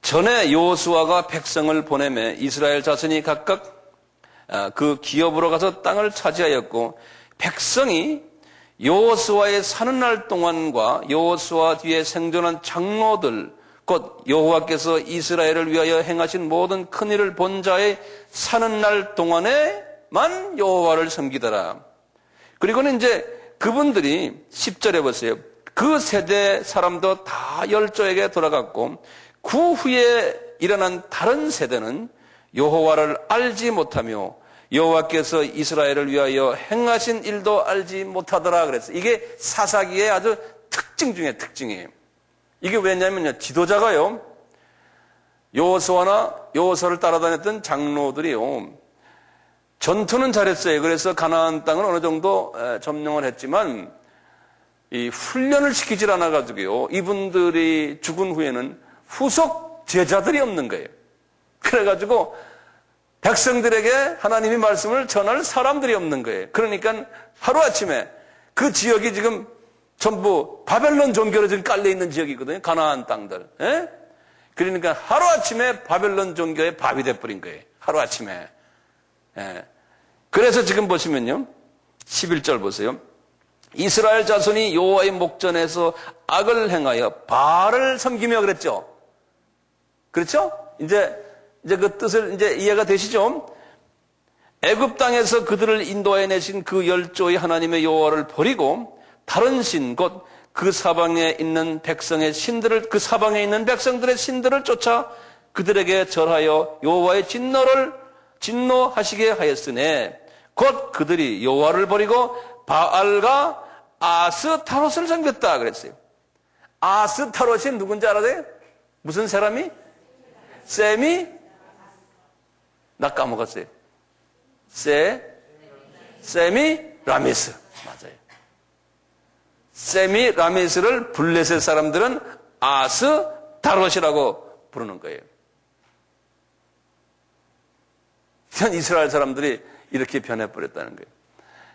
전에 여호수아가 백성을 보내매 이스라엘 자손이 각각 그 기업으로 가서 땅을 차지하였고 백성이 여호수아의 사는 날 동안과 여호수아 뒤에 생존한 장로들 곧 여호와께서 이스라엘을 위하여 행하신 모든 큰 일을 본 자의 사는 날 동안에만 여호와를 섬기더라. 그리고는 이제 그분들이 10절에 보세요. 그 세대 사람도 다 열조에게 돌아갔고 그 후에 일어난 다른 세대는 여호와를 알지 못하며 여호와께서 이스라엘을 위하여 행하신 일도 알지 못하더라 그랬어요. 이게 사사기의 아주 특징 중에 특징이에요. 이게 왜냐면요, 지도자가요, 여호수아나 여호수아를 따라다녔던 장로들이요, 전투는 잘했어요. 그래서 가나안 땅을 어느 정도 점령을 했지만 이 훈련을 시키질 않아가지고요, 이분들이 죽은 후에는 후속 제자들이 없는 거예요. 그래가지고 백성들에게 하나님의 말씀을 전할 사람들이 없는 거예요. 그러니까 하루아침에 그 지역이 지금 전부 바벨론 종교로 지금 깔려있는 지역이거든요. 가나안 땅들. 예? 그러니까 하루아침에 바벨론 종교의 밥이 돼버린 거예요. 하루아침에. 예. 그래서 지금 보시면요, 11절 보세요. 이스라엘 자손이 여호와의 목전에서 악을 행하여 바알을 섬기며 그랬죠. 그렇죠? 이제 그 뜻을 이제 이해가 되시죠? 애굽 땅에서 그들을 인도해 내신 그 열조의 하나님의 여호와를 버리고 다른 신, 곧 그 사방에 있는 백성의 신들을, 그 사방에 있는 백성들의 신들을 쫓아 그들에게 절하여 여호와의 진노하시게 하였으니 곧 그들이 여호와를 버리고 바알과 아스타롯을 섬겼다 그랬어요. 아스타롯이 누군지 알아요? 무슨 사람이? 셈이? 나 까먹었어요. 셈이 라미스. 맞아요. 셈이 라미스를 블레셋 사람들은 아스타롯이라고 부르는 거예요. 현 이스라엘 사람들이 이렇게 변해버렸다는 거예요.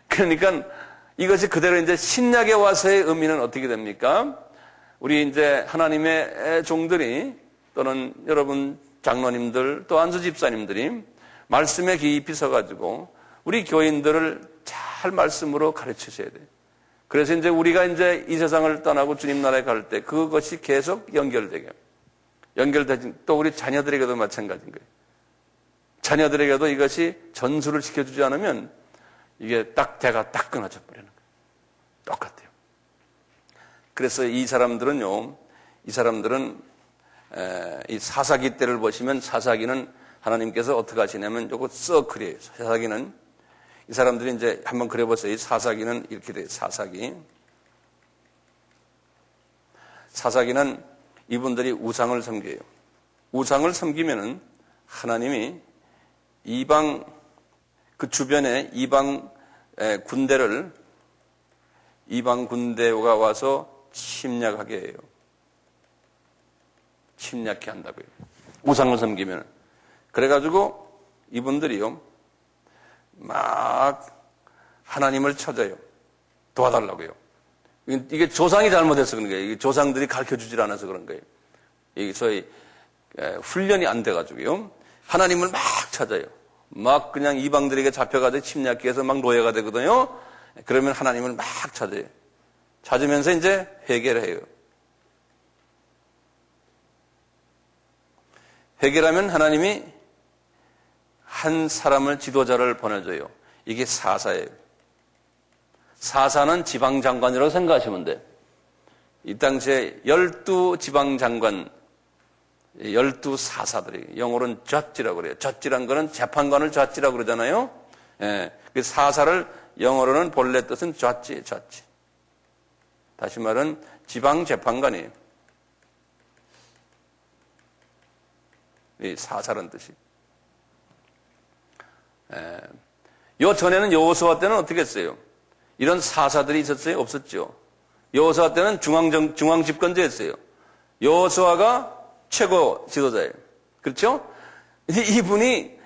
그러니까 이것이 그대로 이제 신약에 와서의 의미는 어떻게 됩니까? 우리 이제 하나님의 종들이 또는 여러분 장로님들 또 안수 집사님들이 말씀에 깊이 서가지고 우리 교인들을 잘 말씀으로 가르치셔야 돼요. 그래서 이제 우리가 이제 이 세상을 떠나고 주님 나라에 갈 때 그것이 계속 연결되게. 연결되지, 또 우리 자녀들에게도 마찬가지인 거예요. 자녀들에게도 이것이 전수를 시켜주지 않으면 이게 딱 대가 딱 끊어져 버리는 거예요. 똑같아요. 그래서 이 사람들은 이 사사기 때를 보시면 사사기는 하나님께서 어떻게 하시냐면 요거 서클이에요. 사사기는 이 사람들이 이제 한번 그려보세요. 이 사사기는 이렇게 돼요. 사사기는 이분들이 우상을 섬겨요. 우상을 섬기면은 하나님이 이방 그 주변에 이방 군대가 와서 침략하게 해요. 침략해 한다고요. 우상을 섬기면. 그래가지고 이분들이요, 막 하나님을 찾아요. 도와달라고요. 이게 조상이 잘못해서 그런 거예요. 이게 조상들이 가르쳐주질 않아서 그런 거예요. 이게 소위 훈련이 안 돼가지고요. 하나님을 막 찾아요. 막 그냥 이방들에게 잡혀가지고 침략해서 막 노예가 되거든요. 그러면 하나님을 막 찾아요. 찾으면서 이제 회개를 해요. 회개하면 하나님이 한 사람을 지도자를 보내줘요. 이게 사사예요. 사사는 지방장관이라고 생각하시면 돼요. 이 당시에 12지방장관, 12사사들이, 영어로는 judge라고 그래요. judge란 거는 재판관을 judge라고 그러잖아요. 예, 그 사사를 영어로는 본래 뜻은 judge. 다시 말은 지방재판관이에요. 이 사사라는 뜻이. 요 전에는 여호수아 때는 어떻게 했어요? 이런 사사들이 있었어요? 없었죠. 여호수아 때는 중앙집권제였어요. 여호수아가 최고 지도자예요. 그렇죠? 이분이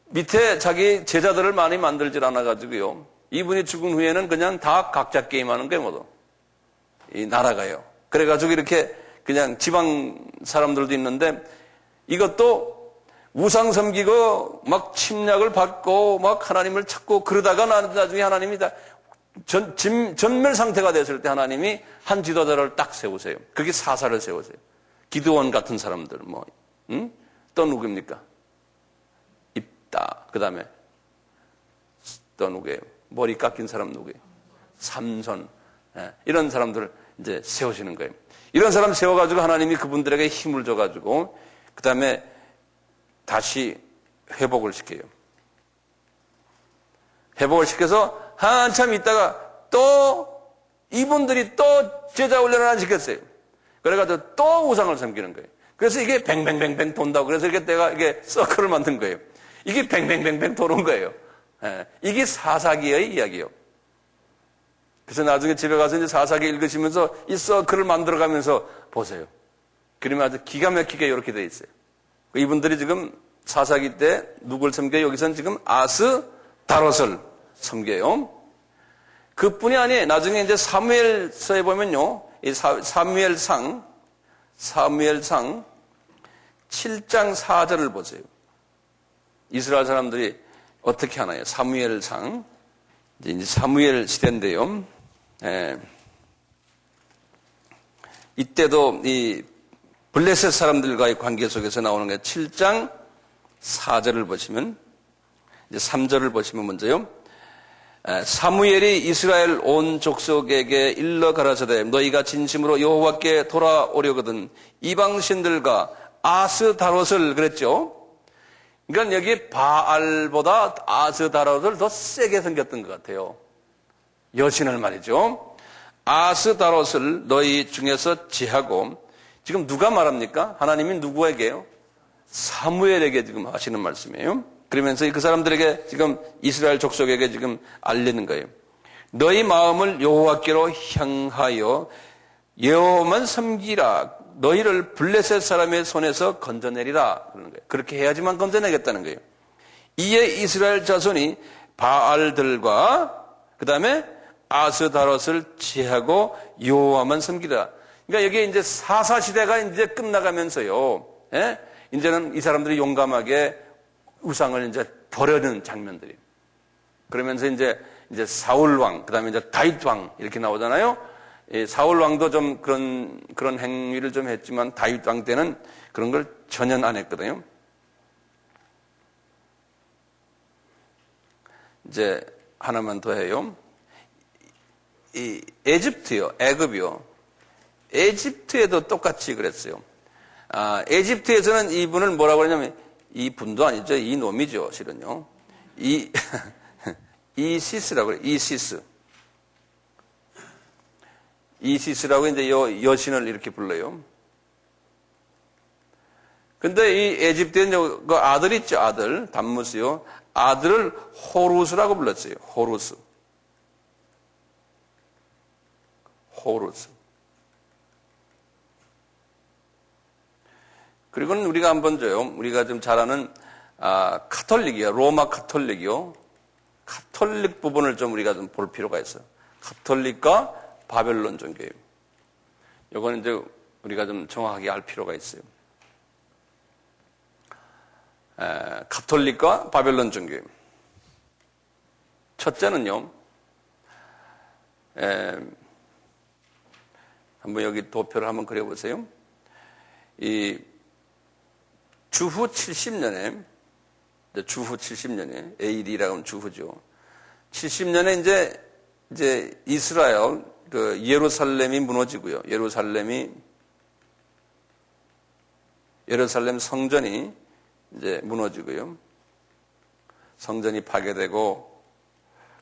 밑에 자기 제자들을 많이 만들질 않아가지고요. 이분이 죽은 후에는 그냥 다 각자 게임하는 거예요, 모두. 이 나라가요. 그래가지고 이렇게 그냥 지방 사람들도 있는데 이것도 우상 섬기고 막 침략을 받고 막 하나님을 찾고 그러다가 나중에 하나님이 다 전멸 상태가 됐을 때 하나님이 한 지도자를 딱 세우세요. 그게 사사를 세우세요. 기드온 같은 사람들 또 누구입니까? 입다. 그 다음에 또 누구예요? 머리 깎인 사람 누구예요? 삼손. 이런 사람들을 이제 세우시는 거예요. 이런 사람 세워가지고 하나님이 그분들에게 힘을 줘가지고 그 다음에 다시 회복을 시켜요. 회복을 시켜서 한참 있다가 또 이분들이 또 제자 훈련을 안 시켰어요. 그래가지고 또 우상을 섬기는 거예요. 그래서 이게 뱅뱅뱅뱅 돈다고 그래서 이렇게 내가 이게 서클을 만든 거예요. 이게 뱅뱅뱅뱅 도는 거예요. 이게 사사기의 이야기예요. 그래서 나중에 집에 가서 이제 사사기 읽으시면서 이 서클을 만들어가면서 보세요. 그러면 아주 기가 막히게 이렇게 돼 있어요. 이분들이 지금 사사기 때 누굴 섬겨요? 여기서는 지금 아스다롯을 섬겨요. 그뿐이 아니에요. 나중에 이제 사무엘서에 보면요. 이 사무엘상 7장 4절을 보세요. 이스라엘 사람들이 어떻게 하나요? 사무엘상. 이제 사무엘 시대인데요. 이때도 이 블레셋 사람들과의 관계 속에서 나오는 게 7장 4절을 보시면, 이제 3절을 보시면 먼저요. 사무엘이 이스라엘 온 족속에게 일러 가라사대 너희가 진심으로 여호와께 돌아오려거든 이방신들과 아스다롯을 그랬죠. 그러니까 여기 바알보다 아스다롯을 더 세게 섬겼던 것 같아요. 여신을 말이죠. 아스다롯을 너희 중에서 제하고, 지금 누가 말합니까? 하나님이 누구에게요? 사무엘에게 지금 하시는 말씀이에요. 그러면서 그 사람들에게 지금 이스라엘 족속에게 지금 알리는 거예요. 너희 마음을 여호와께로 향하여 여호와만 섬기라. 너희를 블레셋 사람의 손에서 건져내리라. 그러는 거예요. 그렇게 해야지만 건져내겠다는 거예요. 이에 이스라엘 자손이 바알들과 그 다음에 아스다롯을 제하고 여호와만 섬기라. 그러니까 여기 이제 사사 시대가 이제 끝나가면서요. 이제는 이 사람들이 용감하게 우상을 이제 버려는 장면들이. 그러면서 이제 사울 왕, 그 다음에 이제 다윗 왕 이렇게 나오잖아요. 사울 왕도 좀 그런 행위를 좀 했지만 다윗 왕 때는 그런 걸 전혀 안 했거든요. 이제 하나만 더 해요. 이 에집트요, 애굽이요. 에집트에도 똑같이 그랬어요. 에집트에서는 이분을 뭐라고 하냐면 이 분도 아니죠. 이 놈이죠, 실은요. 이시스라고 그래요. 이시스라고 이제 여신을 이렇게 불러요. 근데 이 에집트에 그 아들 있죠, 아들. 담무스요. 아들을 호루스라고 불렀어요. 호루스. 그리고는 우리가 한번 우리가 좀 잘 아는, 카톨릭이요. 로마 카톨릭이요. 카톨릭 부분을 좀 우리가 좀 볼 필요가 있어요. 카톨릭과 바벨론 종교예요. 이거는 이제 우리가 좀 정확하게 알 필요가 있어요. 카톨릭과 바벨론 종교예요. 첫째는요, 한번 여기 도표를 한번 그려보세요. 이 주후 70년에 AD라고 하면 주후죠. 70년에 이제 이스라엘 그 예루살렘이 무너지고요. 예루살렘 성전이 이제 무너지고요. 성전이 파괴되고,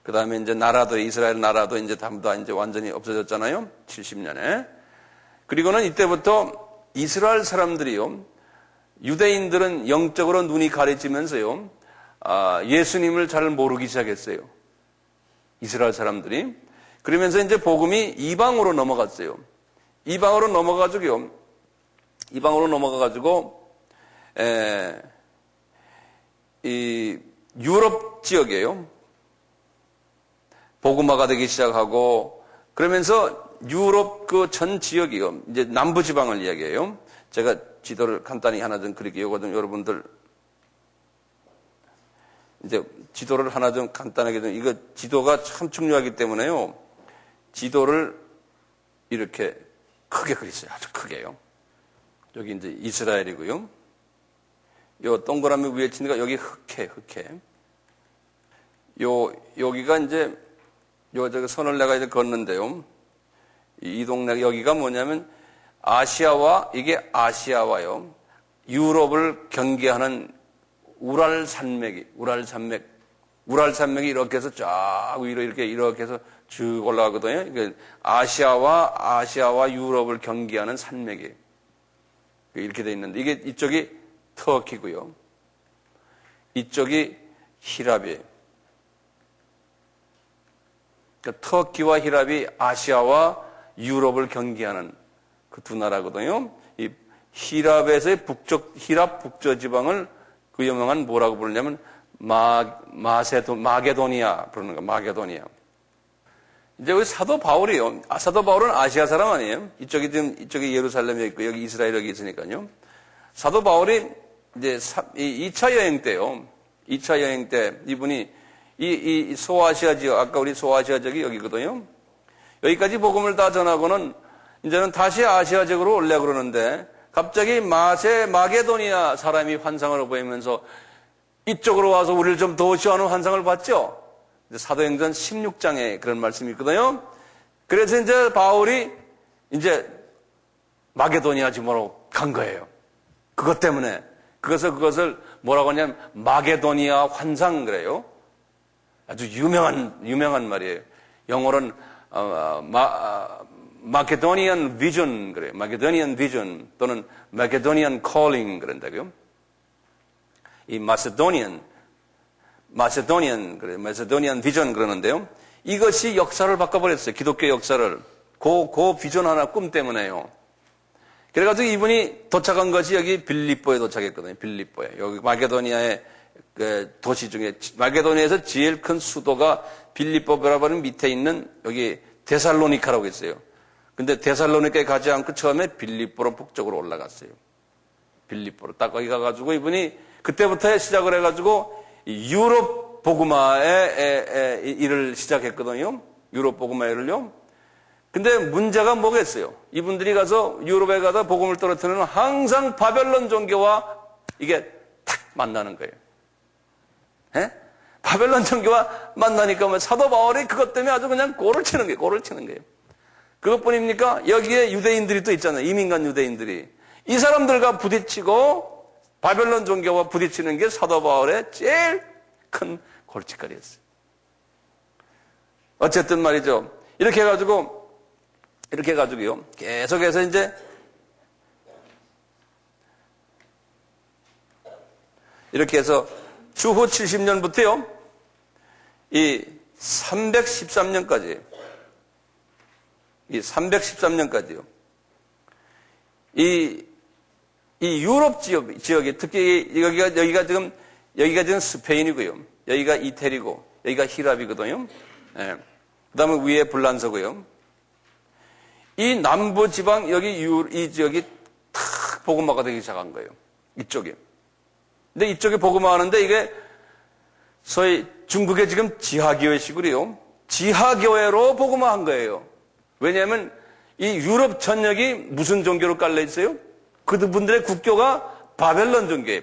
그 다음에 이제 나라도, 이스라엘 나라도 이제 전부 다 이제 완전히 없어졌잖아요. 70년에. 그리고는 이때부터 이스라엘 사람들이요. 유대인들은 영적으로 눈이 가려지면서요. 예수님을 잘 모르기 시작했어요. 이스라엘 사람들이. 그러면서 이제 복음이 이방으로 넘어갔어요. 이방으로 넘어가가지고, 이 유럽 지역이에요. 복음화가 되기 시작하고, 그러면서 유럽 그 전 지역이요. 이제 남부 지방을 이야기해요. 제가 지도를 간단히 하나 좀 그릴게요. 이거 좀 여러분들 이제 지도를 하나 좀 간단하게 좀, 이거 지도가 참 중요하기 때문에요. 지도를 이렇게 크게 그렸어요. 아주 크게요. 여기 이제 이스라엘이고요. 요 동그라미 위에 치니까 여기 흑해. 여기가 이제, 저기 선을 내가 이제 걷는데요. 이 동네, 여기가 뭐냐면, 이게 아시아와요. 유럽을 경계하는 우랄산맥이 이렇게 해서 쫙 위로 이렇게 해서 쭉 올라가거든요. 이게 아시아와 유럽을 경계하는 산맥이 이렇게 돼 있는데, 이게 이쪽이 터키고요. 이쪽이 히랍이에요. 그러니까 터키와 히랍이 아시아와 유럽을 경계하는 그 두 나라거든요. 이 히랍에서의 히랍 북저 지방을 그 유명한 뭐라고 부르냐면 마게도니아 부르는 거, 마게도니아. 이제 우리 사도 바울이요. 사도 바울은 아시아 사람 아니에요. 이쪽이 예루살렘에 있고 여기 이스라엘 여기 있으니까요. 사도 바울이 이제 2차 여행 때요. 2차 여행 때 이분이 이 소아시아 지역, 아까 우리 소아시아 지역이 여기거든요. 여기까지 복음을 다 전하고는 이제는 다시 아시아 지역으로 오려고 그러는데 갑자기 마게도니아 사람이 환상을 보이면서 이쪽으로 와서 우리를 좀 도우시하는 환상을 봤죠. 사도행전 16장에 그런 말씀이 있거든요. 그래서 이제 바울이 이제 마게도니아 지역으로 간 거예요. 그것 때문에 그것을 뭐라고 하냐면 마게도니아 환상 그래요. 아주 유명한 말이에요. 영어로는 마케도니안 비전 그래요. 마케도니안 비전 또는 마케도니안 콜링 그런다고요. 이 마세도니안 비전 그러는데요. 이것이 역사를 바꿔버렸어요. 기독교 역사를. 그 비전 하나 꿈 때문에요. 그래가지고 이분이 도착한 것이 여기 빌립보에 도착했거든요. 빌립보에. 여기 마게도니아의 그 도시 중에 마게도니아에서 제일 큰 수도가 빌립보라고 하는 밑에 있는 여기 데살로니카라고 있어요. 근데 데살로니카에 가지 않고 처음에 빌립보로 북쪽으로 올라갔어요. 빌립보로 딱 거기 가가지고 이분이 그때부터 시작을 해가지고 유럽 복음화의 일을 시작했거든요. 유럽 복음화 일을요. 근데 문제가 뭐겠어요? 이분들이 가서 유럽에 가다 복음을 떨어뜨리는 항상 바벨론 종교와 이게 탁 만나는 거예요. 예? 바벨론 종교와 만나니까 뭐 사도 바울이 그것 때문에 아주 그냥 골을 치는 거예요. 그것뿐입니까? 여기에 유대인들이 또 있잖아요. 이민간 유대인들이. 이 사람들과 부딪히고 바벨론 종교와 부딪히는 게 사도 바울의 제일 큰 골칫거리였어요. 어쨌든 말이죠. 이렇게 해가지고요. 계속해서 이제 이렇게 해서 주후 70년부터요. 이 313년까지 이 유럽 지역이 특히 여기가 지금 스페인이고요. 여기가 이태리고 여기가 히랍이거든요. 네. 그다음에 위에 불란서고요. 이 남부 지방 이 지역이 탁 복음화가 되기 시작한 거예요. 이쪽에. 근데 이쪽에 복음화하는데 이게 소위 중국의 지금 지하교회식으로요. 지하교회로 복음화한 거예요. 왜냐하면 이 유럽 전역이 무슨 종교로 깔려 있어요? 그분들의 국교가 바벨론 종교예요.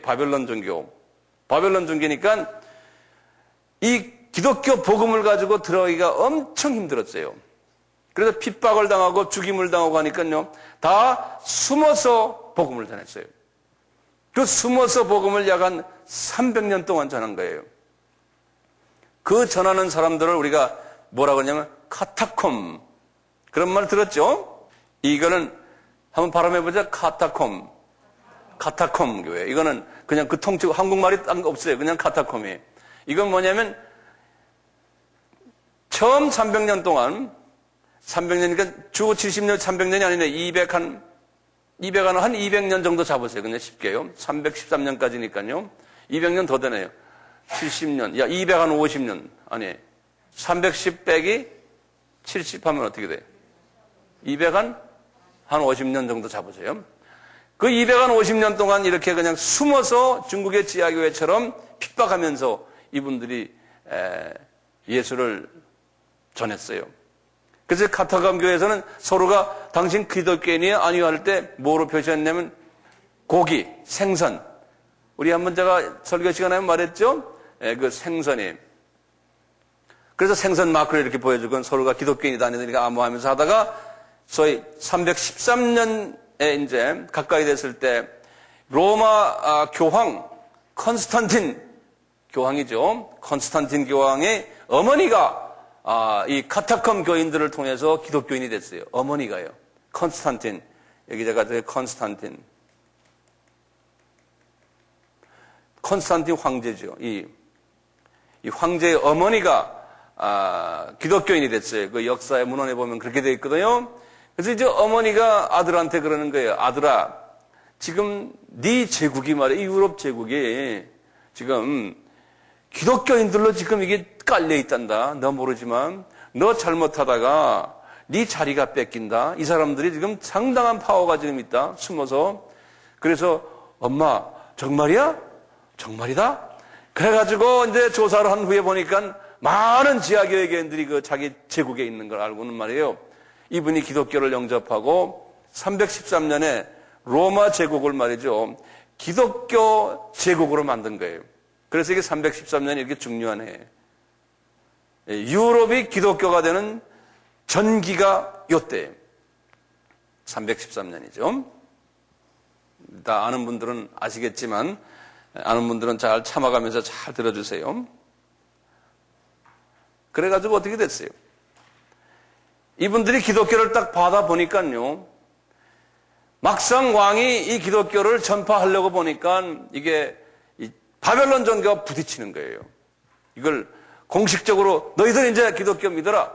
바벨론 종교니까 이 기독교 복음을 가지고 들어가기가 엄청 힘들었어요. 그래서 핍박을 당하고 죽임을 당하고 하니까요. 다 숨어서 복음을 전했어요. 그 숨어서 복음을 약 한 300년 동안 전한 거예요. 그 전하는 사람들을 우리가 뭐라고 하냐면 카타콤. 그런 말 들었죠? 이거는 한번 발음해보자. 카타콤 교회. 이거는 그냥 그 통치, 한국말이 딴 거 없어요. 그냥 카타콤이에요. 이건 뭐냐면 처음 300년 동안 300년이니까 주 70년 300년이 아니네. 200년 정도 잡으세요. 그냥 쉽게요. 313년까지니까요. 200년 더 되네요. 70년. 250년. 아니, 310 빼기 70 하면 어떻게 돼요? 250년 정도 잡으세요. 그 250년 동안 이렇게 그냥 숨어서 중국의 지하교회처럼 핍박하면서 이분들이 예수를 전했어요. 그래서 카타콤 교회에서는 서로가 당신 기독교인이에요? 아니요 할 때 뭐로 표시했냐면 고기, 생선. 우리 한번 제가 설교 시간에 말했죠? 그 생선이. 그래서 생선 마크를 이렇게 보여주고 서로가 기독교인이다 아니니까 암호하면서 하다가 소위 313년에 이제 가까이 됐을 때 로마 교황 컨스탄틴 교황이죠. 컨스탄틴 교황의 어머니가 이 카타콤 교인들을 통해서 기독교인이 됐어요. 어머니가요. 컨스탄틴. 여기 제가 컨스탄틴 황제죠. 이 황제의 어머니가 기독교인이 됐어요. 그 역사의 문헌에 보면 그렇게 되어 있거든요. 그래서 이제 어머니가 아들한테 그러는 거예요. 아들아, 지금 네 제국이 말이야. 이 유럽 제국이 지금 기독교인들로 지금 이게 깔려 있단다. 너 모르지만 너 잘못하다가 네 자리가 뺏긴다. 이 사람들이 지금 상당한 파워가 지금 있다. 숨어서. 그래서 엄마 정말이야? 정말이다? 그래가지고 이제 조사를 한 후에 보니까 많은 지하교회계인들이 그 자기 제국에 있는 걸 알고는 말이에요. 이분이 기독교를 영접하고 313년에 로마 제국을 말이죠. 기독교 제국으로 만든 거예요. 그래서 이게 313년이 이렇게 중요한 해예요. 유럽이 기독교가 되는 전기가 요때예요. 313년이죠. 다 아는 분들은 아시겠지만 아는 분들은 잘 참아가면서 잘 들어주세요. 그래가지고 어떻게 됐어요? 이분들이 기독교를 딱 받아보니까요. 막상 왕이 이 기독교를 전파하려고 보니까 이게 바벨론 종교와 부딪히는 거예요. 이걸 공식적으로 너희들 이제 기독교 믿어라.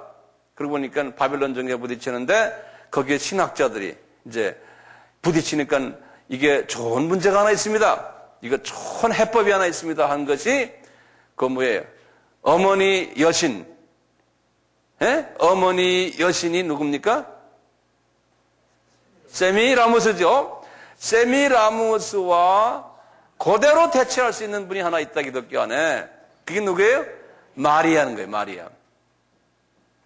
그러고 보니까 바벨론 종교와 부딪히는데 거기에 신학자들이 이제 부딪히니까 이게 좋은 문제가 하나 있습니다. 이거 좋은 해법이 하나 있습니다. 한 것이 그 뭐예요? 어머니 여신. 어머니 여신이 누굽니까? 세미라무스죠. 세미라무스와 그대로 대체할 수 있는 분이 하나 있다, 기독교 안에. 그게 누구예요? 마리아는 거예요, 마리아.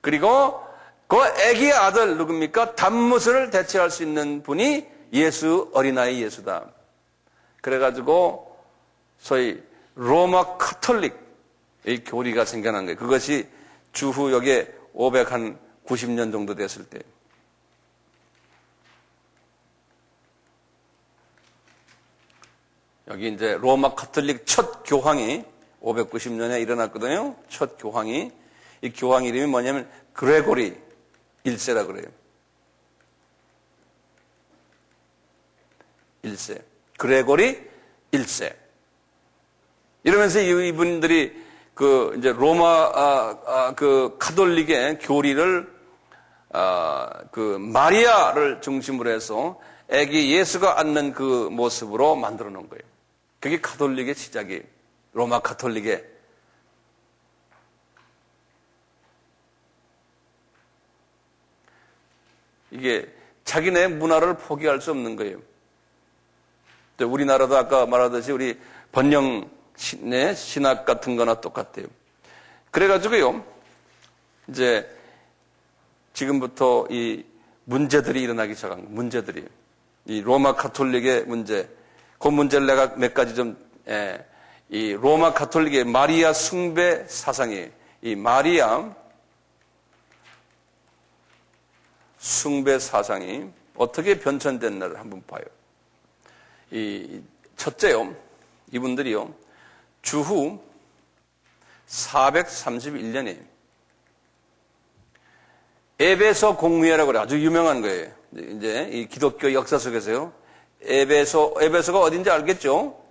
그리고 그 아기의 아들 누굽니까? 담무스를 대체할 수 있는 분이 예수, 어린아이 예수다. 그래가지고 소위 로마 카톨릭의 교리가 생겨난 거예요. 그것이 주후 여기에 590년 정도 됐을 때. 여기 이제 로마 카톨릭 첫 교황이 590년에 일어났거든요. 첫 교황이. 이 교황 이름이 뭐냐면 그레고리 1세라 그래요. 1세. 그레고리 1세. 이러면서 이분들이 그 이제 로마 그 카톨릭의 교리를 그 마리아를 중심으로 해서 아기 예수가 앉는 그 모습으로 만들어 놓은 거예요. 그게 카톨릭의 시작이에요. 로마 카톨릭의. 이게 자기네 문화를 포기할 수 없는 거예요. 우리나라도 아까 말하듯이 우리 번영 신학 같은 거나 똑같아요. 그래가지고요, 이제 지금부터 이 문제들이 일어나기 시작한 거예요. 문제들이. 이 로마 카톨릭의 문제. 그 문제를 내가 몇 가지 이 로마 카톨릭의 마리아 숭배 사상이에요. 이 마리아 숭배 사상이 어떻게 변천됐나를 한번 봐요. 이 첫째요, 이분들이요, 주후 431년에 에베소 공회라고 그래. 아주 유명한 거예요. 이제 이 기독교 역사 속에서요. 에베소가 어딘지 알겠죠?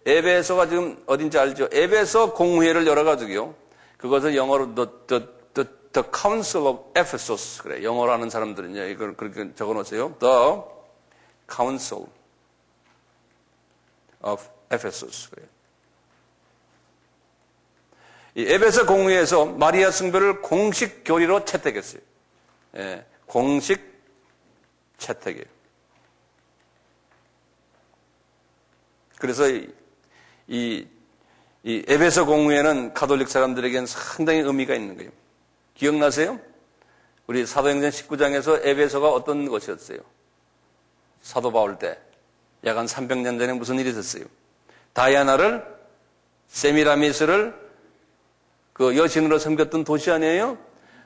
에베소가 지금 어딘지 알죠? 에베소 공회를 열어가지고요. 그것을 영어로 The Council of Ephesus 그래. 영어로 하는 사람들은 이걸 그렇게 적어놓으세요. The Council of Ephesus 그래. 이 에베소 공회에서 마리아 숭배를 공식 교리로 채택했어요. 예, 공식 채택이에요. 그래서 이 이 에베소 공회는 가톨릭 사람들에게는 상당히 의미가 있는 거예요. 기억나세요? 우리 사도행전 19장에서 에베소가 어떤 것이었어요? 사도 바울 때 약 한 300년 전에 무슨 일이 있었어요? 다이아나를, 세미라미스를 그 여신으로 섬겼던 도시 아니에요?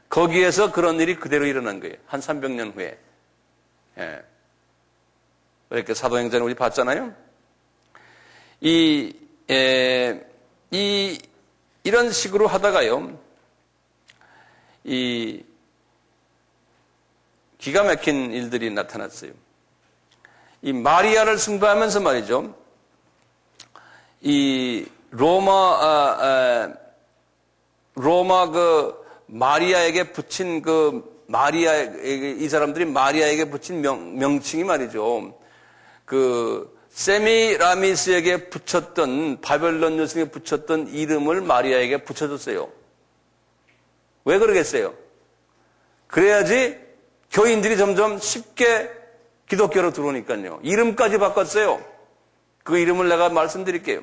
거기에서 그런 일이 그대로 일어난 거예요. 한 300년 후에. 예. 이렇게 사도행전을 우리 봤잖아요. 이런 식으로 하다가요, 기가 막힌 일들이 나타났어요. 이 마리아를 숭배하면서 말이죠. 이 로마 그 마리아에게 붙인 이 사람들이 마리아에게 붙인 명칭이 말이죠. 그 세미라미스에게 붙였던, 바벨론 여성에 붙였던 이름을 마리아에게 붙여줬어요. 왜 그러겠어요? 그래야지 교인들이 점점 쉽게 기독교로 들어오니까요. 이름까지 바꿨어요. 그 이름을 내가 말씀드릴게요.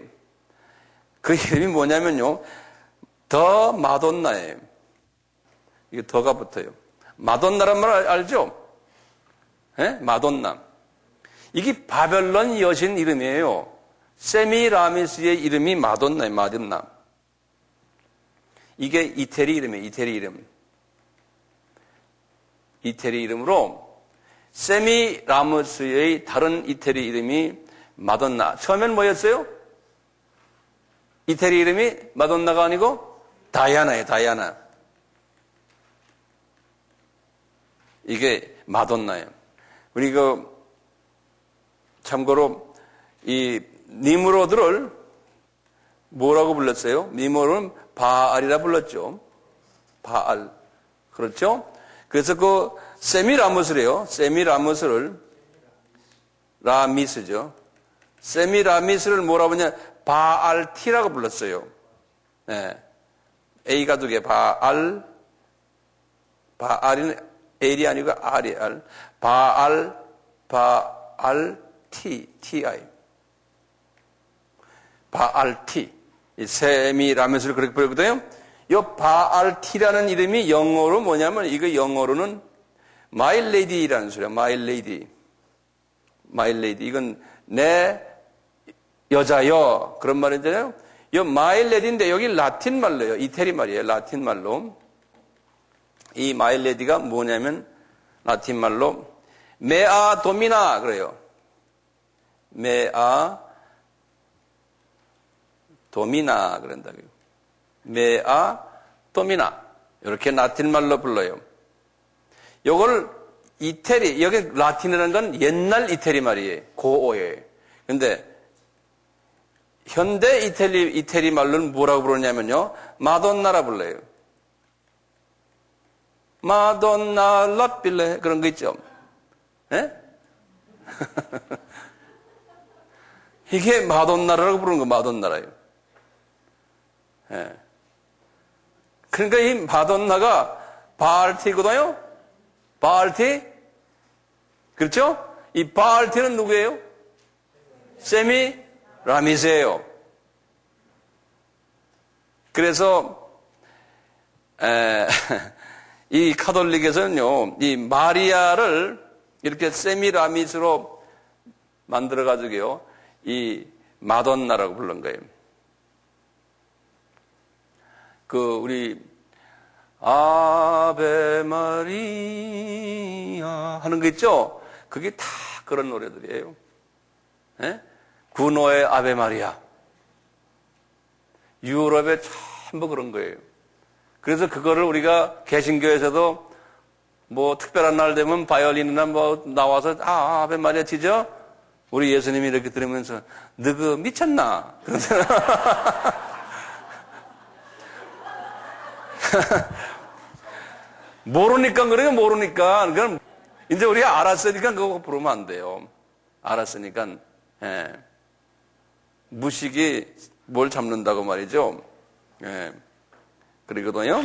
그 이름이 뭐냐면요. 더 마돈나예요. 이게 더가 붙어요. 마돈나란 말 알죠? 예? 마돈나. 이게 바벨론 여신 이름이에요. 세미라미스의 이름이 마돈나예요. 마돈나. 이게 이태리 이름이에요. 이태리 이름. 이태리 이름으로 세미라미스의 다른 이태리 이름이 마돈나. 처음엔 뭐였어요? 이태리 이름이 마돈나가 아니고 다이아나예요. 다이아나. 이게 마돈나예요. 우리 참고로 이 니므로드를 뭐라고 불렀어요? 니므로드는 바알이라 불렀죠. 바알. 그렇죠? 그래서 그 세미라미스래요. 세미라미스를 라미스죠. 세미라미스를 뭐라고 하냐? 바알티라고 불렀어요. 네. A가 두 개. 바알이 L이 아니고 R이 R. T. 바알티. 이 세미라미스를 그렇게 부르거든요. 이 바알티라는 이름이 영어로 뭐냐면, 이거 영어로는 My Lady라는 소리야. My Lady. My Lady. 이건 내 여자여. 그런 말이잖아요. 이 My Lady인데 여기 라틴 말로요. 이태리 말이에요. 라틴 말로. 이 My Lady가 뭐냐면 라틴 말로 메아 도미나 그래요. 메아 도미나 그런다고요. 메아 도미나. 이렇게 라틴 말로 불러요. 요걸 이태리, 여기 라틴이라는 건 옛날 이태리 말이에요. 고어예요. 근데 현대 이태리 말로는 뭐라고 부르냐면요. 마돈나라 불러요. 마돈나 라빌레 그런 거 있죠. 예? 이게 마돈나라고 부르는 거 마돈나라예요. 예. 그러니까 이 마돈나가 바알티거든요. 바알티? 그렇죠? 이 바알티는 누구예요? 세미라미스예요. 그래서 이 카톨릭에서는요, 이 마리아를 이렇게 세미라미스로 만들어가지고요, 이 마돈나라고 부른 거예요. 우리 아베 마리아 하는 거 있죠? 그게 다 그런 노래들이에요. 예? 구노의 아베 마리아. 유럽에 전부 그런 거예요. 그래서 그거를 우리가 개신교에서도 뭐 특별한 날 되면 바이올린이나 뭐 나와서 아베 마리아 치죠? 우리 예수님이 이렇게 들으면서 너 그 미쳤나? 그러잖아. 모르니까 그래요. 모르니까. 그럼 이제 우리가 알았으니까 그거 부르면 안 돼요. 알았으니까. 예. 무식이 뭘 잡는다고 말이죠. 예. 그러거든요.